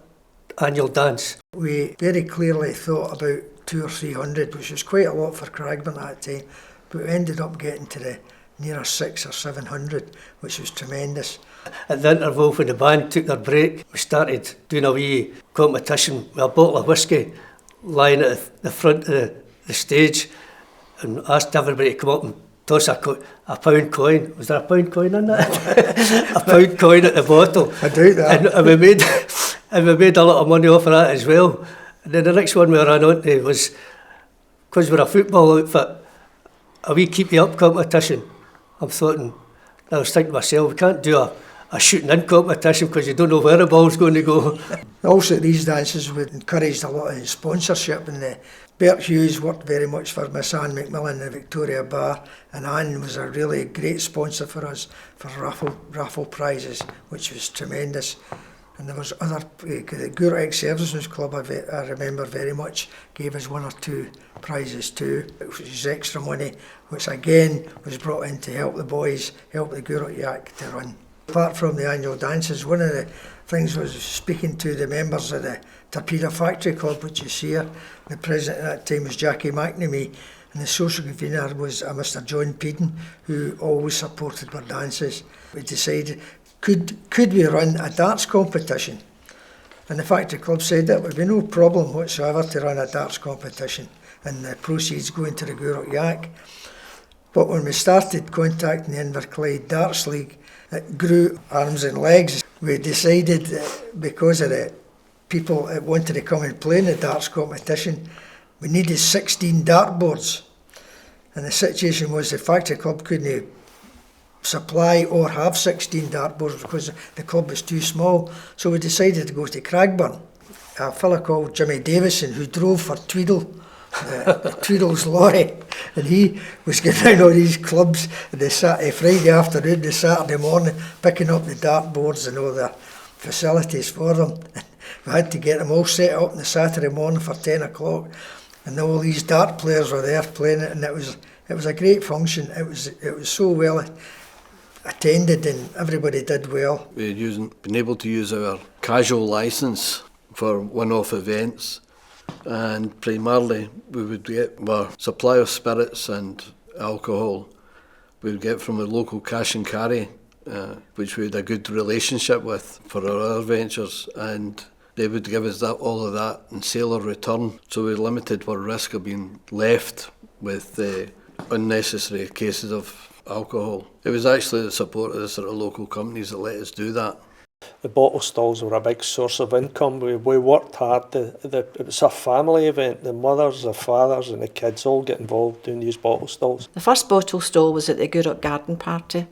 annual dance. We very clearly thought about 200 or 300, which was quite a lot for Craigburn at that time, but we ended up getting to the nearer 600 or 700, which was tremendous. At the interval when the band took their break, we started doing a wee competition with a bottle of whiskey lying at the front of the stage, and asked everybody to come up and toss a pound coin. Was there a pound coin in that? A pound coin at the bottle. I doubt that. And we made a lot of money off of that as well. And then the next one we ran on to was, because we're a football outfit, a wee keep you up competition. I was thinking to myself, we can't do a shooting in competition because you don't know where the ball's going to go. Also, these dances would encourage a lot of sponsorship, and Bert Hughes worked very much for Miss Anne McMillan, the Victoria Bar, and Anne was a really great sponsor for us for raffle prizes, which was tremendous. And there was other, the Gourock Services Club, I remember very much, gave us 1 or 2 prizes too, which was extra money, which again was brought in to help the boys, help the Gourock Yak to run. Apart from the annual dances, one of the things was speaking to the members of the Torpedo Factory Club, which is here. The president at that time was Jackie McNamee, and the social convener was Mr John Peden, who always supported our dances. We decided, could we run a darts competition? And the Factory Club said that would be no problem whatsoever to run a darts competition, and the proceeds going to the Gourock Yak. But when we started contacting the Inverclyde Darts League, it grew arms and legs. We decided that because of the people that wanted to come and play in the darts competition, we needed 16 dartboards. And the situation was the Factory Club couldn't supply or have 16 dartboards because the club was too small. So we decided to go to Craigburn. A fella called Jimmy Davison, who drove for Tweedle's lorry, and he was going around all these clubs the Friday afternoon, the Saturday morning, picking up the dartboards and all the facilities for them. We had to get them all set up on the Saturday morning for 10 o'clock, and all these dart players were there playing it, and it was a great function. It was so well attended, and everybody did well. We've been able to use our casual licence for one-off events, and primarily we would get our supply of spirits and alcohol we would get from the local cash and carry, which we had a good relationship with for our other ventures, and they would give us all of that and sale or return, so we limited our risk of being left with unnecessary cases of alcohol. It was actually the support of the sort of local companies that let us do that. The bottle stalls were a big source of income. We worked hard. It was a family event. The mothers, the fathers and the kids all get involved in these bottle stalls. The first bottle stall was at the Gourock garden party,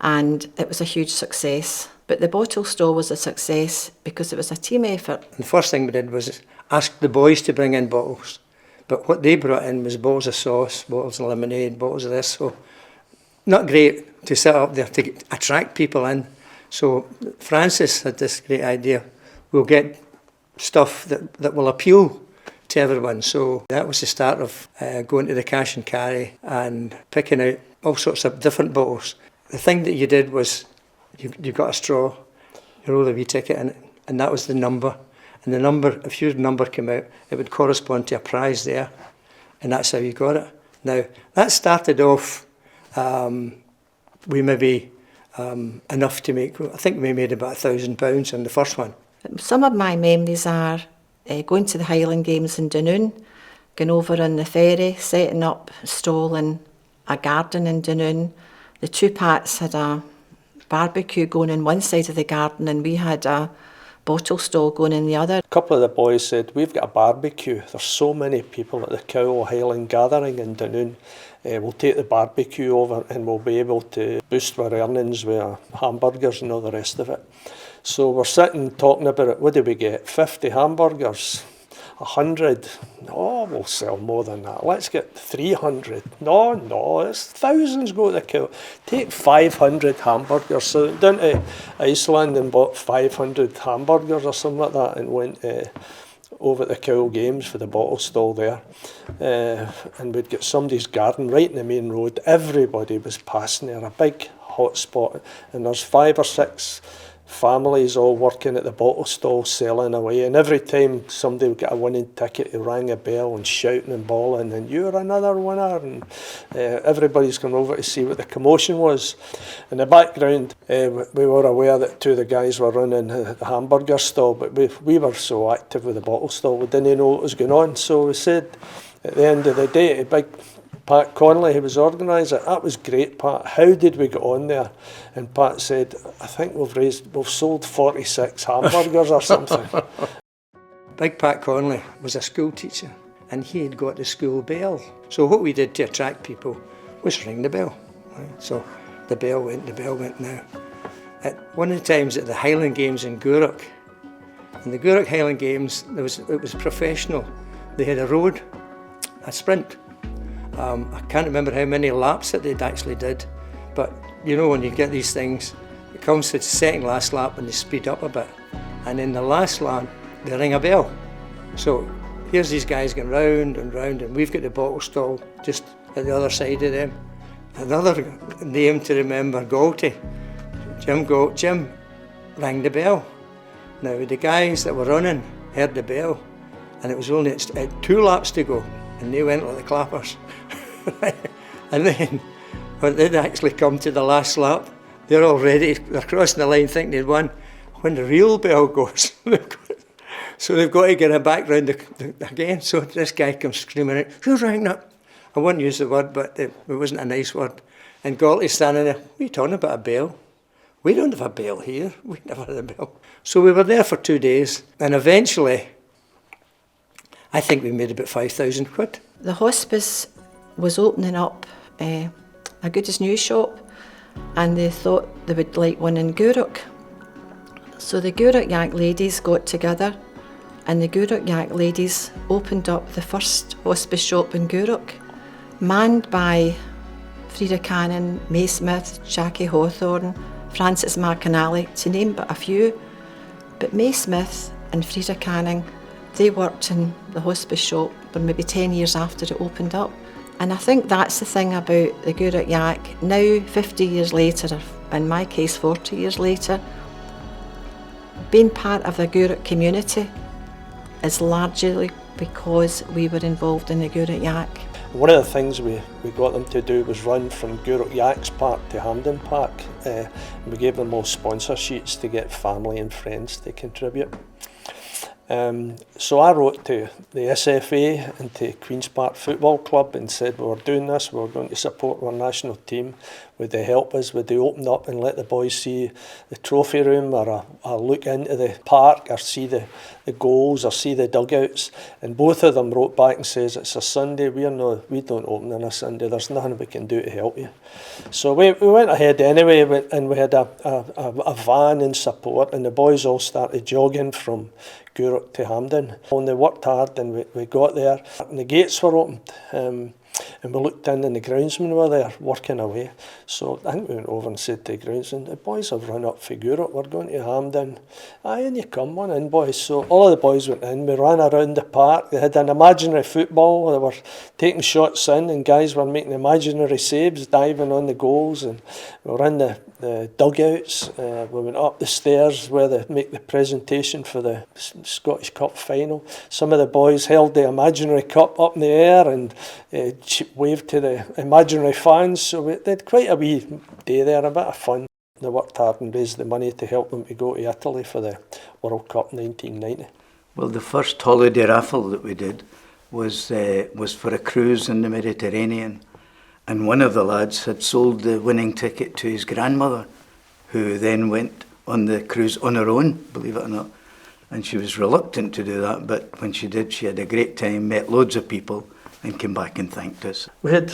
and it was a huge success. But the bottle stall was a success because it was a team effort. The first thing we did was ask the boys to bring in bottles. But what they brought in was bottles of sauce, bottles of lemonade, bottles of this. So not great to set up there to attract people in. So Francis had this great idea. We'll get stuff that will appeal to everyone. So that was the start of going to the cash and carry and picking out all sorts of different bottles. The thing that you did was you got a straw, you roll a wee ticket in it, and that was the number. And the number, if your number came out, it would correspond to a prize there, and that's how you got it. Now, that started off, we maybe enough to make, I think we made about £1,000 on the first one. Some of my memories are going to the Highland Games in Dunoon, going over on the ferry, setting up a stall in a garden in Dunoon. The two Pats had a barbecue going in one side of the garden and we had a bottle stall going in the other. A couple of the boys said, we've got a barbecue. There's so many people at the Cowell Highland gathering in Dunoon. We'll take the barbecue over and we'll be able to boost our earnings with hamburgers and all the rest of it. So we're sitting talking about it. What do we get? 50 hamburgers? 100? No, we'll sell more than that. Let's get 300. No, it's thousands go to the Cowell. Take 500 hamburgers. So down to Iceland and bought 500 hamburgers or something like that and went over at the Cowell Games for the bottle stall there. And we'd get somebody's garden right in the main road. Everybody was passing there, a big hot spot. And there's 5 or 6 families all working at the bottle stall selling away, and every time somebody would get a winning ticket, they rang a bell and shouting and bawling, and you're another winner, and everybody's come over to see what the commotion was. In the background, we were aware that 2 of the guys were running the hamburger stall, but we were so active with the bottle stall, we didn't know what was going on. So we said at the end of the day, a big Pat Connolly, who was organiser, that was great, Pat. How did we get on there? And Pat said, I think we've sold 46 hamburgers or something. Big Pat Connolly was a school teacher and he had got the school bell. So what we did to attract people was ring the bell. Right? So the bell went now. At one of the times at the Highland Games in Gourock, in the Gourock Highland Games, it was professional. They had a road, a sprint. I can't remember how many laps that they'd actually did, but you know when you get these things, it comes to the second last lap and they speed up a bit, and in the last lap they ring a bell. So here's these guys going round and round, and we've got the bottle stall just at the other side of them. Another name to remember, Galty. Jim rang the bell. Now the guys that were running heard the bell, and it was only at 2 laps to go, and they went like the clappers. And then when they'd actually come to the last lap, they're all ready, they're crossing the line thinking they'd won. When the real bell goes, so they've got to get it back round again. So this guy comes screaming out, who rang that? I wouldn't use the word, but it wasn't a nice word. And Galty's standing there, what are you talking about, a bell? We don't have a bell here, we never had a bell. So we were there for 2 days, and eventually, I think we made about £5,000. The hospice was opening up a good as new shop, and they thought they would like one in Gourock. So the Gourock Yak ladies got together, and the Gourock Yak ladies opened up the first hospice shop in Gourock, manned by Frida Cannon, May Smith, Jackie Hawthorne, Frances McAnally, to name but a few. But May Smith and Frida Canning, they worked in the hospice shop for maybe 10 years after it opened up. And I think that's the thing about the Gourock Yak. Now, 50 years later, or in my case 40 years later, being part of the Gourock community is largely because we were involved in the Gourock Yak. One of the things we got them to do was run from Gourock Yaks Park to Hampden Park. We gave them all sponsor sheets to get family and friends to contribute. So I wrote to the SFA and to Queen's Park Football Club and said we were doing this, we were going to support our national team. would they help us? Would they open up and let the boys see the trophy room, or a look into the park, or see the goals, or see the dugouts? And both of them wrote back and says, it's a Sunday, we don't open on a Sunday, there's nothing we can do to help you. So we went ahead anyway, and we had a van in support, and the boys all started jogging from Gourock to Hampden. And they worked hard, and we got there, and the gates were opened. And we looked in and the groundsmen were there working away. So I think we went over and said to the groundsmen, the boys have run up for Gourock, we're going to Hampden. Aye, and you come on in, boys. So all of the boys went in, we ran around the park, they had an imaginary football, they were taking shots in and guys were making imaginary saves, diving on the goals, and we were in the dugouts. We went up the stairs where they make the presentation for the Scottish Cup final. Some of the boys held the imaginary cup up in the air and waved to the imaginary fans. So we did quite a wee day there, a bit of fun. They worked hard and raised the money to help them to go to Italy for the World Cup 1990. Well, the first holiday raffle that we did was for a cruise in the Mediterranean. And one of the lads had sold the winning ticket to his grandmother, who then went on the cruise on her own, believe it or not. And she was reluctant to do that, but when she did, she had a great time, met loads of people, and came back and thanked us. We had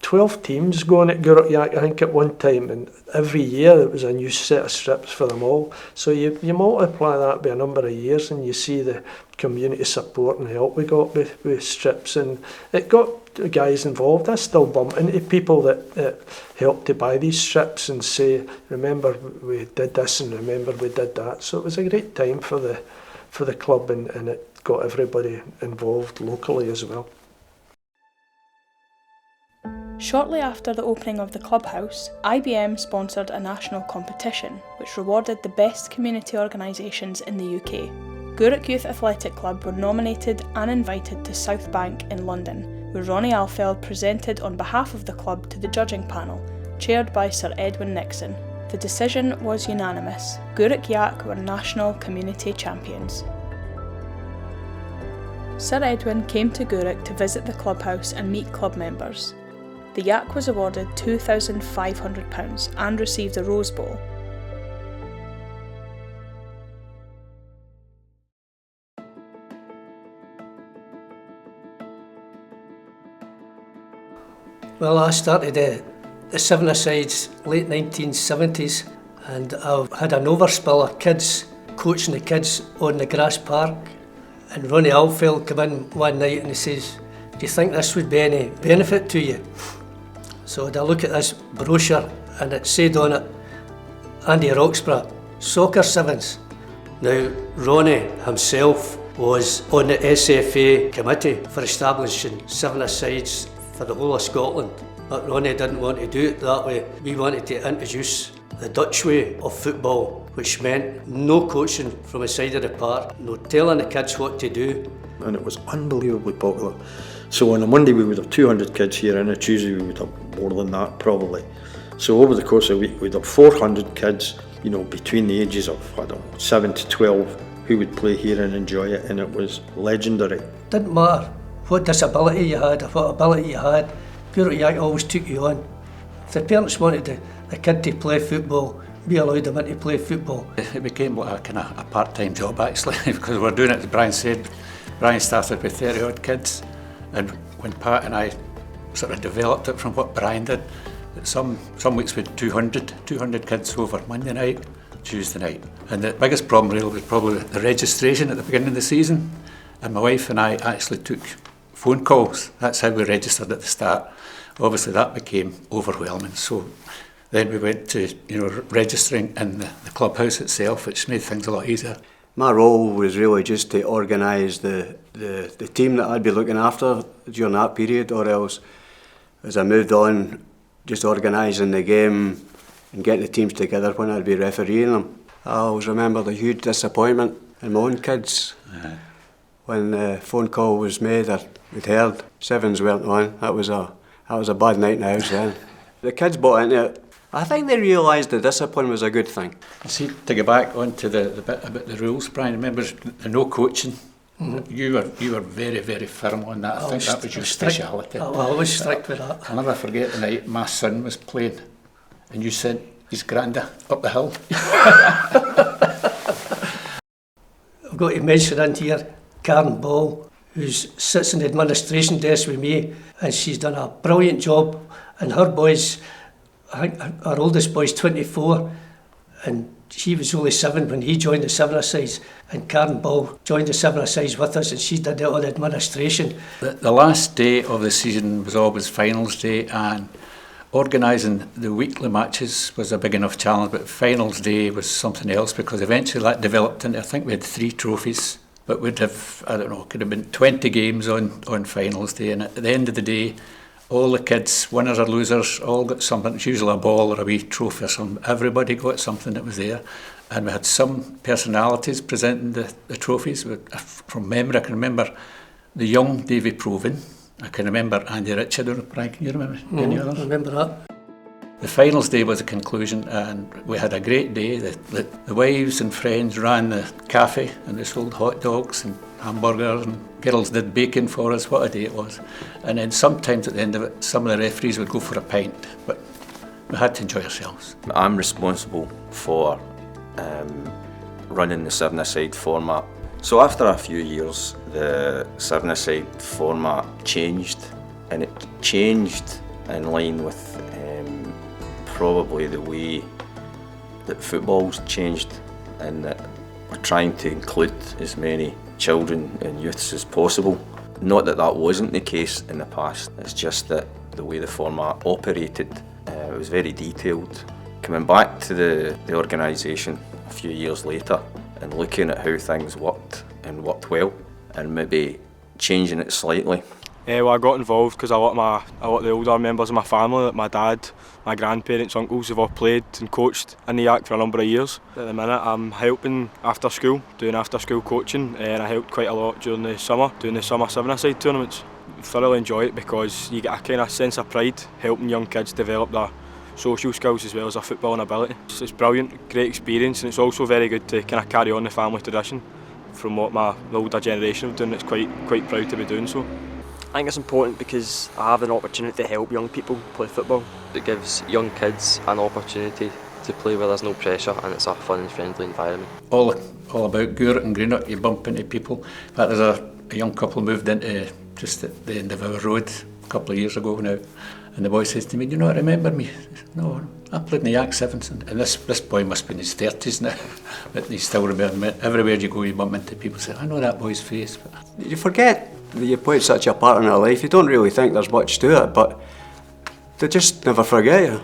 12 teams going at Gourock Youth, I think, at one time, and every year there was a new set of strips for them all. So you multiply that by a number of years and you see the community support and help we got with strips, and it got guys involved. I still bump into people that help to buy these strips and say, remember we did this and remember we did that. So it was a great time for the club, and it got everybody involved locally as well. Shortly after the opening of the clubhouse, IBM sponsored a national competition which rewarded the best community organisations in the UK. Gourock Youth Athletic Club were nominated and invited to South Bank in London, where Ronnie Alfeld presented on behalf of the club to the judging panel, chaired by Sir Edwin Nixon. The decision was unanimous. Gourock Youth were national community champions. Sir Edwin came to Gourock to visit the clubhouse and meet club members. The Yak was awarded £2,500 and received a Rose Bowl. Well, I started the seven-a-sides late 1970s, and I've had an overspill of kids, coaching the kids on the grass park. And Ronnie Alfeld came in one night and he says, do you think this would be any benefit to you? So I had a look at this brochure and it said on it, Andy Roxburgh, soccer sevens. Now, Ronnie himself was on the SFA committee for establishing seven-a-sides for the whole of Scotland. But Ronnie didn't want to do it that way. We wanted to introduce the Dutch way of football, which meant no coaching from the side of the park, no telling the kids what to do. And it was unbelievably popular. So on a Monday we would have 200 kids here, and on a Tuesday we would have more than that probably. So over the course of a week we'd have 400 kids, you know, between the ages of, 7 to 12 who would play here and enjoy it, and it was legendary. Didn't matter what disability you had or what ability you had, Gourock Youth always took you on. If the parents wanted the kid to play football, we allowed them in to play football. It became like a part-time job actually, because we were doing it, as Brian said. Brian started with 30 odd kids, and when Pat and I sort of developed it from what Brian did, some weeks we had 200 kids over Monday night, Tuesday night. And the biggest problem really was probably the registration at the beginning of the season. And my wife and I actually took phone calls. That's how we registered at the start. Obviously that became overwhelming. So then we went to registering in the clubhouse itself, which made things a lot easier. My role was really just to organise the team that I'd be looking after during that period, or else as I moved on, just organising the game and getting the teams together when I'd be refereeing them. I always remember the huge disappointment in my own kids when the phone call was made that we'd heard sevens weren't on. That was a bad night in the house then. The kids bought into it. I think they realised the discipline was a good thing. See, to go back onto the bit about the rules, Brian, remember the no coaching, You were very, very firm on that. I think that was your speciality. I always strict with that. I'll never forget the night my son was playing and you sent his granda up the hill. I've got to mention in here Karen Ball, who sits in the administration desk with me, and she's done a brilliant job. And her boys, I think our oldest boy's 24, and he was only 7 when he joined the Souness, and Karen Ball joined the Souness with us, and she did all the administration. The last day of the season was always finals day, and organising the weekly matches was a big enough challenge, but finals day was something else, because eventually that developed into, I think we had 3 trophies, but we'd have, I don't know, could have been 20 games on finals day, and at the end of the day, all the kids, winners or losers, all got something. It's usually a ball or a wee trophy or something. Everybody got something that was there. And we had some personalities presenting the trophies. From memory, I can remember the young Davy Provin. I can remember Andy Richard. Brian, can you remember any others? I remember that. The finals day was a conclusion, and we had a great day. The wives and friends ran the cafe, and they sold hot dogs and hamburgers, and girls did bacon for us. What a day it was. And then sometimes at the end of it, some of the referees would go for a pint, but we had to enjoy ourselves. I'm responsible for running the 7-a-side format. So after a few years, the 7-a-side format changed, and it changed in line with probably the way that football's changed, and that we're trying to include as many children and youths as possible. Not that that wasn't the case in the past, it's just that the way the format operated was very detailed. Coming back to the organisation a few years later and looking at how things worked and worked well, and maybe changing it slightly. Well, I got involved because a lot of the older members of my family, like my dad, my grandparents, uncles, have all played and coached in the Yak for a number of years. At the minute I'm helping after school, doing after school coaching, and I helped quite a lot during the summer, doing the summer 7-a-side tournaments. I thoroughly enjoy it because you get a kind of sense of pride helping young kids develop their social skills as well as their footballing ability. It's brilliant, great experience, and it's also very good to kind of carry on the family tradition from what the older generation have done. It's quite proud to be doing so. I think it's important because I have an opportunity to help young people play football. It gives young kids an opportunity to play where there's no pressure, and it's a fun and friendly environment. All about Gourock and Gourock, you bump into people. In fact, there's a young couple moved into just at the end of our road a couple of years ago now, and the boy says to me, "Do you not remember me?" I said, "No, I played in the Yak Sevens," and this boy must be in his 30s now, but he still remembers me. Everywhere you go, you bump into people, say, "I know that boy's face." But you forget that you played such a part in their life. You don't really think there's much to it, but they just never forget you.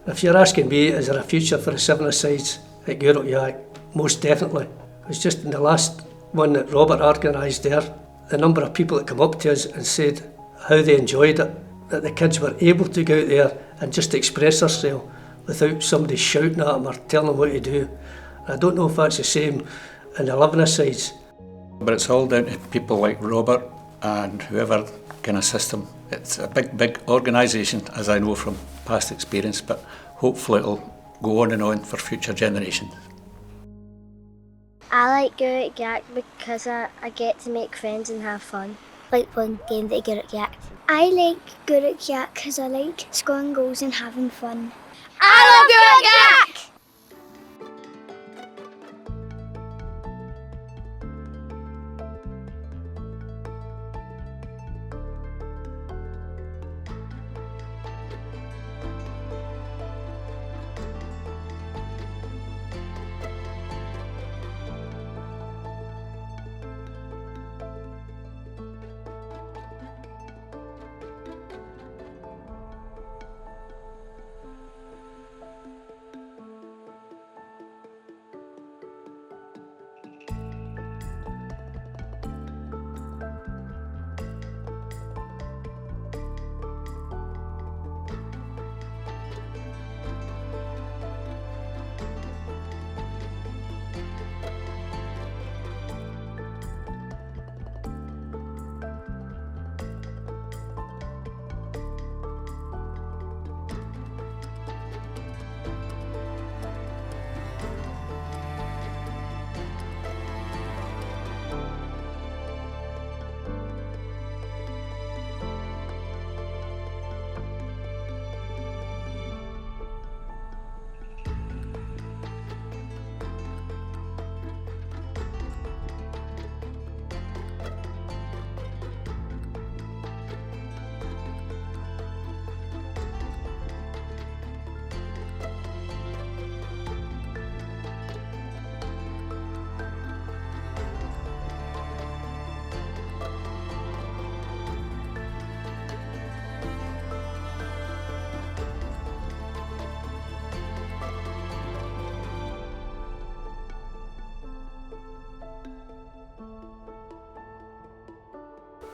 If you're asking me, is there a future for the 7-a-sides at Gourock Yak? Most definitely. It was just in the last one that Robert organised there, the number of people that come up to us and said how they enjoyed it, that the kids were able to go out there and just express themselves without somebody shouting at them or telling them what to do. I don't know if that's the same in the 11-a-sides. But it's all down to people like Robert and whoever can assist them. It's a big organisation, as I know from past experience, but hopefully it'll go on and on for future generations. I like Gourock Yak because I get to make friends and have fun. Like playing games at Gourock Yak. I like Gourock Yak because I like scoring goals and having fun. I love Gourock Yak!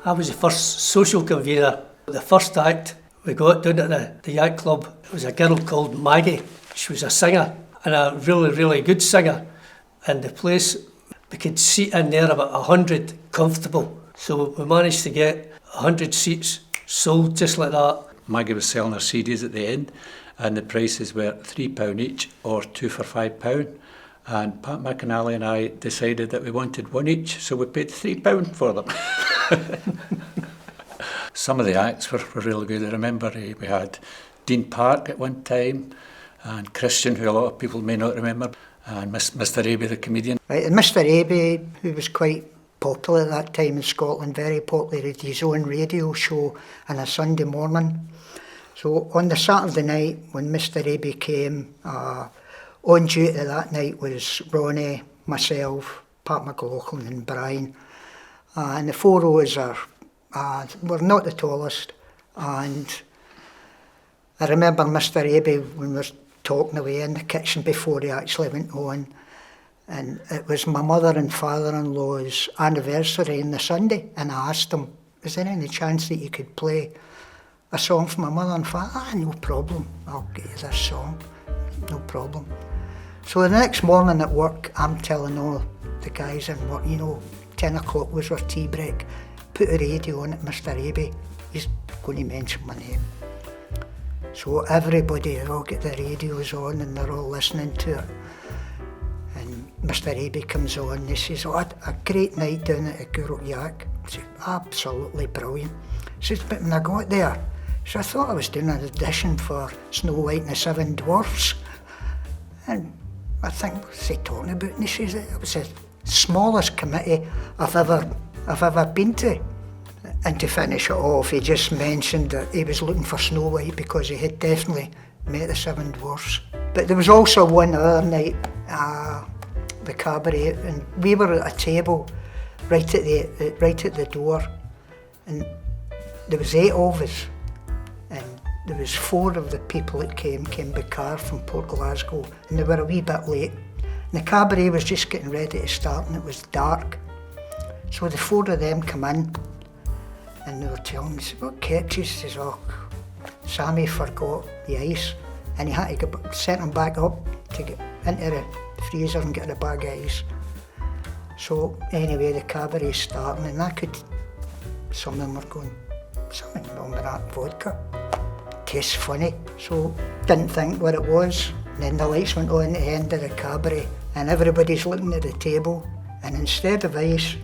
I was the first social convener. The first act we got down at the yacht club, it was a girl called Maggie. She was a singer and a really, really good singer. And the place, we could seat in there about 100 comfortable. So we managed to get 100 seats sold just like that. Maggie was selling her CDs at the end, and the prices were £3 each or 2 for £5. And Pat McAnally and I decided that we wanted one each, so we paid £3 for them. Some of the acts were really good. I remember we had Dean Park at one time, and Christian, who a lot of people may not remember, and Mr. Abbey, the comedian. Right, and Mr. Abbey, who was quite popular at that time in Scotland, very popular, had his own radio show on a Sunday morning. So on the Saturday night, when Mr. Abbey came, on duty that night was Ronnie, myself, Pat McLaughlin and Brian. And the four of us were not the tallest. And I remember Mr. Abbey, when we were talking away in the kitchen before he actually went on, and it was my mother and father-in-law's anniversary on the Sunday, and I asked him, is there any chance that you could play a song for my mother and father? No problem, I'll get you this song, no problem. So the next morning at work, I'm telling all the guys in work, 10 o'clock was our tea break, put a radio on at Mr. Abbey, he's going to mention my name. So everybody, they all get their radios on and they're all listening to it. And Mr. Abbey comes on and he says, I had a great night down at the Gourock Yak. I said, absolutely brilliant. He says, but when I got there, so I thought I was doing an audition for Snow White and the Seven Dwarfs. And I think, what's he talking about? And he says, it was the smallest committee I've ever been to. And to finish it off, he just mentioned that he was looking for Snow White because he had definitely met the Seven Dwarfs. But there was also one other night, the cabaret, and we were at a table right at the door, and there was 8 of us, and there was 4 of the people that came by car from Port Glasgow, and they were a wee bit late. And the cabaret was just getting ready to start, and it was dark. So the 4 of them come in, and they were telling me, what kept you? He says, Sammy forgot the ice, and he had to send him back up to get into the freezer and get a bag of ice. So anyway, the cabaret's starting, and some of them were going, something wrong with that vodka. Tastes funny. So didn't think what it was. And then the lights went on at the end of the cabaret, and everybody's looking at the table, and instead of ice,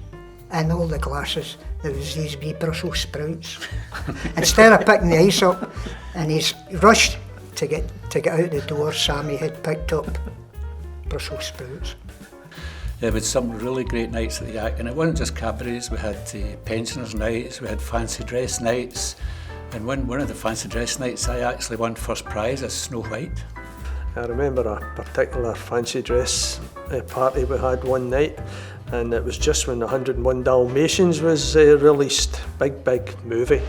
in all the glasses, there was these wee Brussels sprouts. Instead of picking the ice up, and he's rushed to get out the door, Sammy had picked up Brussels sprouts. There was some really great nights at the Yak, and it wasn't just cabarets. We had pensioners' nights, we had fancy dress nights, and one of the fancy dress nights I actually won first prize as Snow White. I remember a particular fancy dress party we had one night, and it was just when 101 Dalmatians was released, big movie.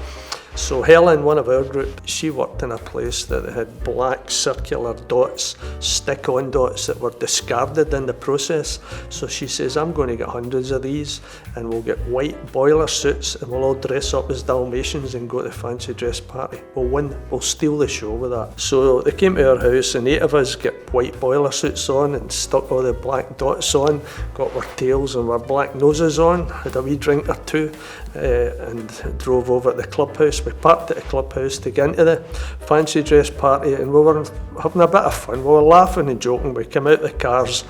So Helen, one of our group, she worked in a place that had black circular dots, stick-on dots that were discarded in the process. So she says, I'm going to get hundreds of these, and we'll get white boiler suits, and we'll all dress up as Dalmatians and go to the fancy dress party. We'll win, we'll steal the show with that. So they came to our house, and 8 of us get white boiler suits on and stuck all the black dots on, got our tails and our black noses on, had a wee drink or 2, and drove over to the clubhouse. We parked at the clubhouse to get into the fancy dress party, and we were having a bit of fun. We were laughing and joking. We came out the cars,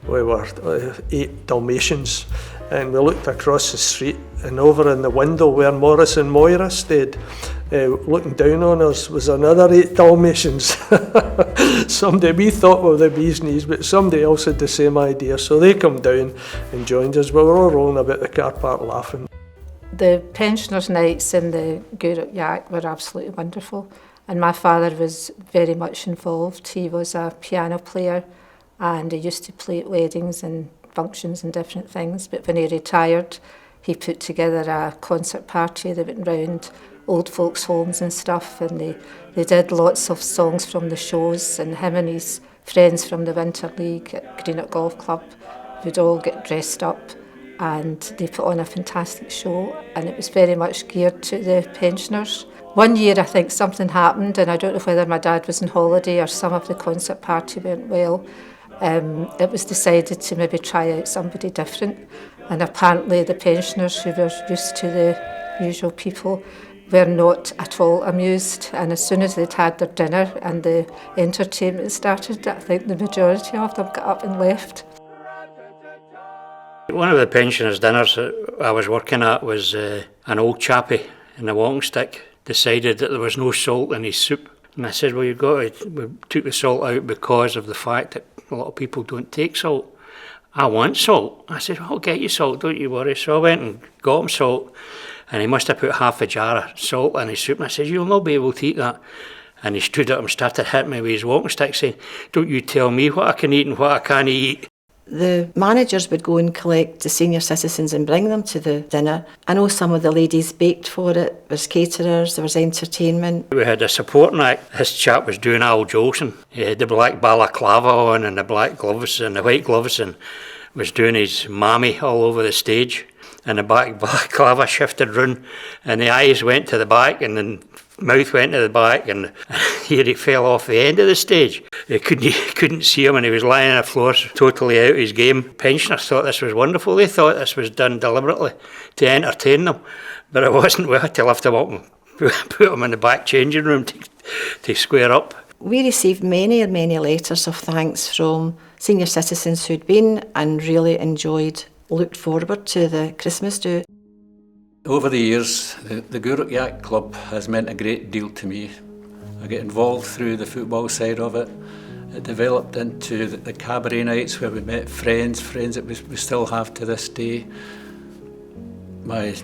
we were 8 Dalmatians, and we looked across the street, and over in the window where Morris and Moira stayed, looking down on us was another 8 Dalmatians. Somebody, we thought we were the bee's knees, but somebody else had the same idea, so they come down and joined us. We were all rolling about the car park laughing. The pensioners' nights in the Gourock Yak were absolutely wonderful, and my father was very much involved. He was a piano player, and he used to play at weddings and functions and different things, but when he retired, he put together a concert party. They went round old folks' homes and stuff, and they did lots of songs from the shows, and him and his friends from the Winter League at Gourock Golf Club would all get dressed up and they put on a fantastic show, and it was very much geared to the pensioners. One year I think something happened, and I don't know whether my dad was on holiday or some of the concert party went well. It was decided to maybe try out somebody different, and apparently the pensioners, who were used to the usual people, were not at all amused, and as soon as they'd had their dinner and the entertainment started, I think the majority of them got up and left. One of the pensioners' dinners that I was working at was an old chappie in a walking stick decided that there was no salt in his soup. And I said, well, we took the salt out because of the fact that a lot of people don't take salt. I want salt. I said, well, I'll get you salt, don't you worry. So I went and got him salt, and he must have put half a jar of salt in his soup. And I said, you'll not be able to eat that. And he stood up and started hitting me with his walking stick, saying, don't you tell me what I can eat and what I can't eat. The managers would go and collect the senior citizens and bring them to the dinner. I know some of the ladies baked for it. There was caterers, there was entertainment. We had a supporting act. This chap was doing Al Jolson. He had the black balaclava on and the black gloves and the white gloves, and was doing his mammy all over the stage. And the black balaclava shifted round, and the eyes went to the back, and the mouth went to the back, and here he fell off the end of the stage. They couldn't see him, and he was lying on the floor, totally out of his game. Pensioners thought this was wonderful. They thought this was done deliberately to entertain them, but it wasn't. We had to lift him up and put him in the back changing room to square up. We received many letters of thanks from senior citizens who'd been and really looked forward to the Christmas do. Over the years, the Gourock Youth Club has meant a great deal to me. I get involved through the football side of it. It developed into the cabaret nights where we met friends that we still have to this day. My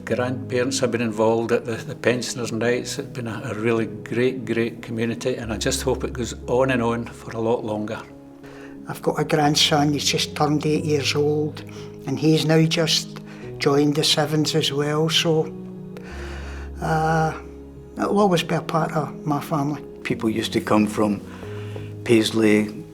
grandparents have been involved at the pensioners' nights. It's been a really great community, and I just hope it goes on and on for a lot longer. I've got a grandson, he's just turned 8 years old, and he's now just joined the Sevens as well, so it'll always be a part of my family. People used to come from Paisley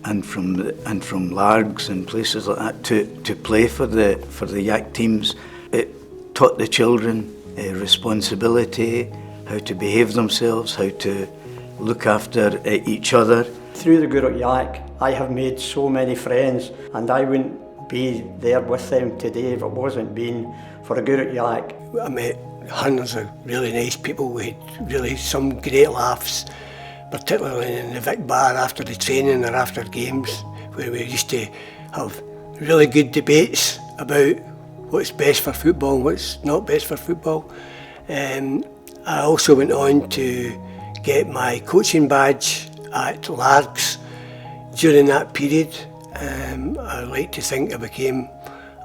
and from Largs and places like that to play for the Yak teams. It taught the children responsibility, how to behave themselves, how to look after each other. Through the Gourock Yak, I have made so many friends, and I wouldn't be there with them today if it wasn't been for the Gourock Yak. I met hundreds of really nice people. We had really some great laughs, particularly in the Vic Bar after the training or after games, where we used to have really good debates about what's best for football and what's not best for football. I also went on to get my coaching badge at Largs. During that period, I like to think I became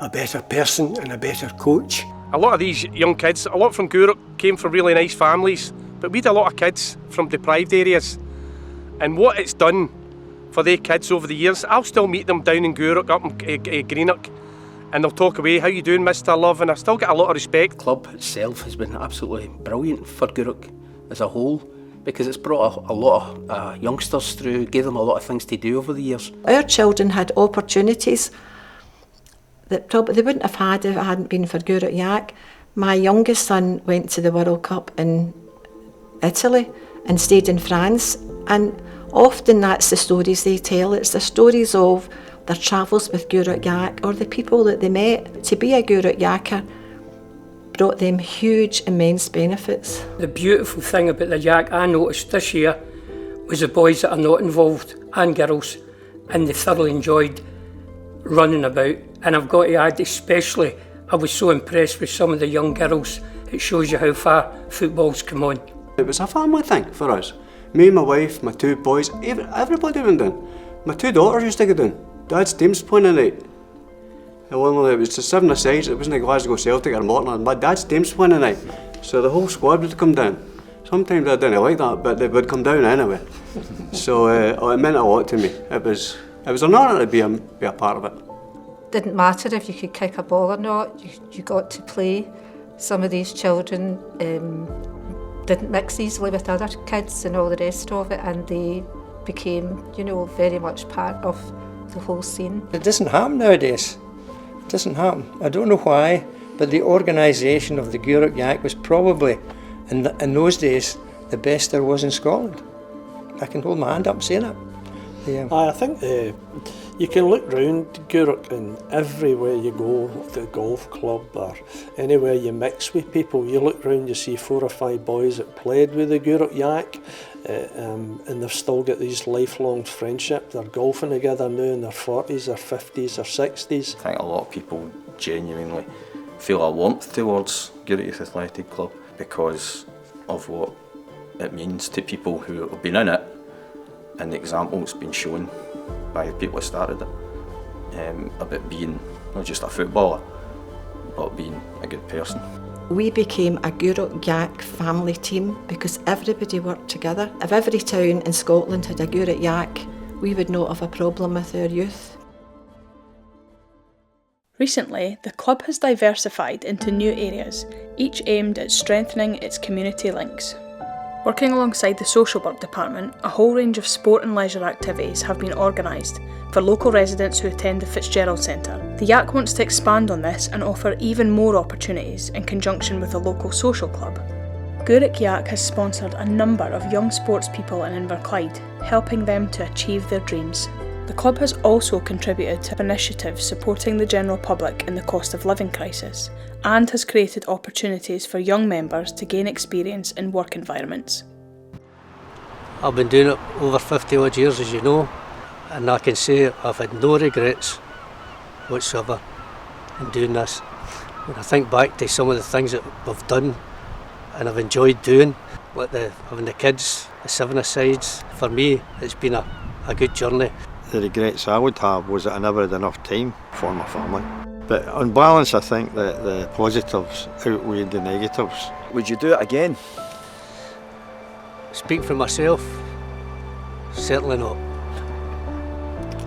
a better person and a better coach. A lot of these young kids, a lot from Gourock, came from really nice families, but we had a lot of kids from deprived areas. And what it's done for their kids over the years, I'll still meet them down in Gourock, up in Greenock, and they'll talk away, how you doing, Mr. Love, and I still get a lot of respect. The club itself has been absolutely brilliant for Gourock as a whole, because it's brought a lot of youngsters through, gave them a lot of things to do over the years. Our children had opportunities that probably they wouldn't have had if it hadn't been for Gourock Yak. My youngest son went to the World Cup in Italy and stayed in France, and often that's the stories they tell. It's the stories of their travels with Gourock Yak or the people that they met. To be a Gourock Yaker brought them huge, immense benefits. The beautiful thing about the Yak I noticed this year was the boys that are not involved, and girls, and they thoroughly enjoyed running about. And I've got to add, especially, I was so impressed with some of the young girls. It shows you how far football's come on. It was a family thing for us. Me, my wife, my two boys, everybody went down. My two daughters used to go down. Dad's team's playing a night. It was the 7-a-side, it wasn't a Glasgow Celtic or Morton. My dad's team's playing a night. So the whole squad would come down. Sometimes I didn't like that, but they would come down anyway. So it meant a lot to me. It was an honour to be a part of it. Didn't matter if you could kick a ball or not, you got to play. Some of these children didn't mix easily with other kids and all the rest of it, and they became, very much part of the whole scene. It doesn't happen nowadays. doesn't happen. I don't know why, but the organisation of the Gourock Yak was probably, in those days, the best there was in Scotland. I can hold my hand up saying it. Yeah. I think you can look round Gourock, and everywhere you go, the golf club or anywhere you mix with people, you look round, you see 4 or 5 boys that played with the Gourock Yak, and they've still got these lifelong friendship. They're golfing together now in their 40s, their 50s, their 60s. I think a lot of people genuinely feel a warmth towards Gourock Youth Athletic Club because of what it means to people who have been in it, and the example that's been shown by the people who started it, about being not just a footballer, but being a good person. We became a Gourock Yak family team because everybody worked together. If every town in Scotland had a Gourock Yak, we would not have a problem with our youth. Recently, the club has diversified into new areas, each aimed at strengthening its community links. Working alongside the social work department, a whole range of sport and leisure activities have been organised for local residents who attend the Fitzgerald Centre. The Yak wants to expand on this and offer even more opportunities in conjunction with a local social club. Gourock Yak has sponsored a number of young sportspeople in Inverclyde, helping them to achieve their dreams. The club has also contributed to initiatives supporting the general public in the cost of living crisis, and has created opportunities for young members to gain experience in work environments. I've been doing it over 50 odd years, as you know, and I can say I've had no regrets whatsoever in doing this. When I think back to some of the things that we've done and I've enjoyed doing, like having the kids, the seven-a-sides, for me it's been a good journey. The regrets I would have was that I never had enough time for my family. But on balance, I think that the positives outweighed the negatives. Would you do it again? Speak for myself, certainly not.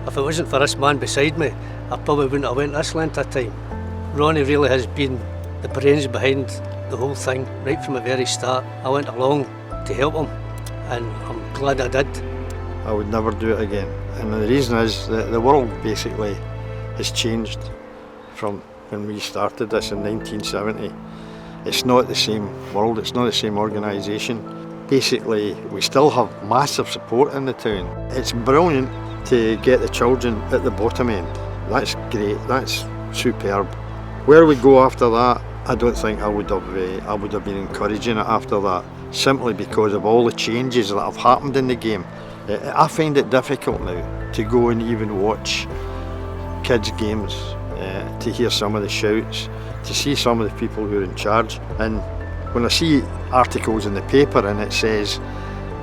If it wasn't for this man beside me, I probably wouldn't have went this length of time. Ronnie really has been the brains behind the whole thing, right from the very start. I went along to help him, and I'm glad I did. I would never do it again. And the reason is that the world basically has changed from when we started this in 1970. It's not the same world, it's not the same organisation. Basically, we still have massive support in the town. It's brilliant to get the children at the bottom end. That's great, that's superb. Where we go after that, I don't think I would have been encouraging it after that, simply because of all the changes that have happened in the game. I find it difficult now to go and even watch kids' games, to hear some of the shouts, to see some of the people who are in charge. And when I see articles in the paper and it says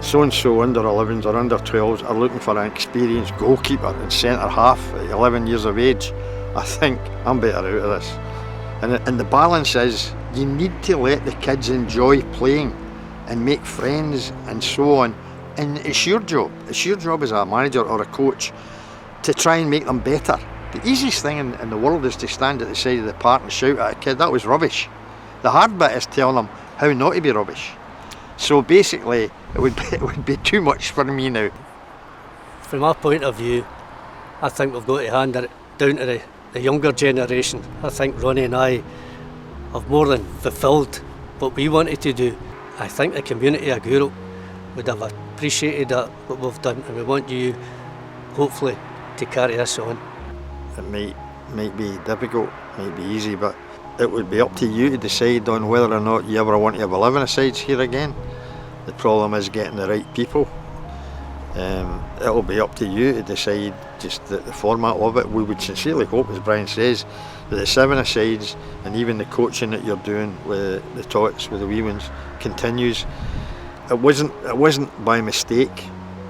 so-and-so under 11s or under 12s are looking for an experienced goalkeeper and centre half at 11 years of age, I think I'm better out of this. And the balance is, you need to let the kids enjoy playing and make friends and so on. And it's your job as a manager or a coach to try and make them better. The easiest thing in the world is to stand at the side of the park and shout at a kid, that was rubbish. The hard bit is telling them how not to be rubbish. So basically, it would be too much for me now. From my point of view, I think we've got to hand it down to the younger generation. I think Ronnie and I have more than fulfilled what we wanted to do. I think the community of Gourock would have appreciated that, what we've done, and we want you, hopefully, to carry this on. It might be difficult, might be easy, but it would be up to you to decide on whether or not you ever want to have 11-a-sides here again. The problem is getting the right people. It'll be up to you to decide just the format of it. We would sincerely hope, as Brian says, that the 7-a-sides and even the coaching that you're doing with the tots, with the wee ones, continues. It wasn't by mistake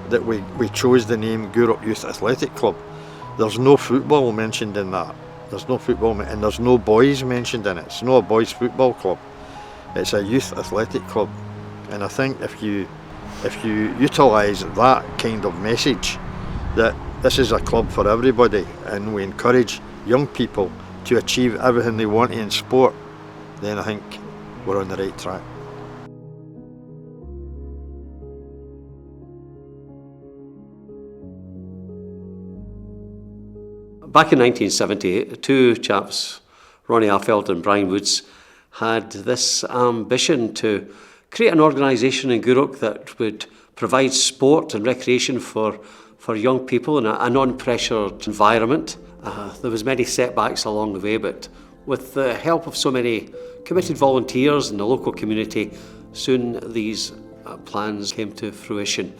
that we chose the name Gourock Youth Athletic Club. There's no football mentioned in that. There's no football, and there's no boys mentioned in it. It's not a boys' football club. It's a youth athletic club. And I think if you utilise that kind of message, that this is a club for everybody, and we encourage young people to achieve everything they want in sport, then I think we're on the right track. Back in 1970, two chaps, Ronnie Arfeld and Brian Woods, had this ambition to create an organisation in Gourock that would provide sport and recreation for young people in a non-pressured environment. There was many setbacks along the way, but with the help of so many committed volunteers in the local community, soon these plans came to fruition.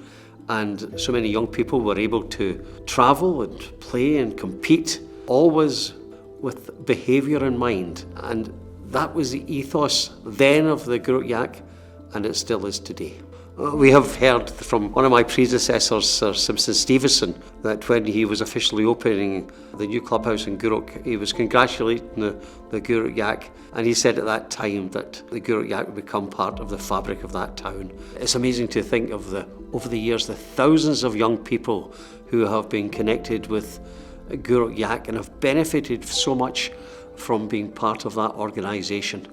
And so many young people were able to travel and play and compete, always with behaviour in mind. And that was the ethos then of the Gourock Yak, and it still is today. We have heard from one of my predecessors, Sir Simpson Stevenson, that when he was officially opening the new clubhouse in Gourock, he was congratulating the Gourock Yak, and he said at that time that the Gourock Yak would become part of the fabric of that town. It's amazing to think of over the years, the thousands of young people who have been connected with Gourock Yak and have benefited so much from being part of that organisation.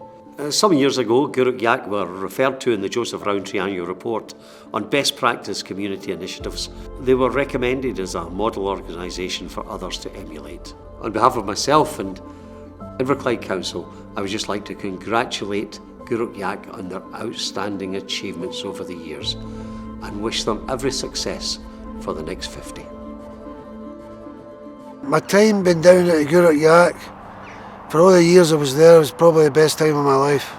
Some years ago, Gourock Yak were referred to in the Joseph Rowntree annual report on best practice community initiatives. They were recommended as a model organisation for others to emulate. On behalf of myself and Inverclyde Council, I would just like to congratulate Gourock Yak on their outstanding achievements over the years and wish them every success for the next 50. My time being down at the Gourock Yak, for all the years I was there, was probably the best time of my life.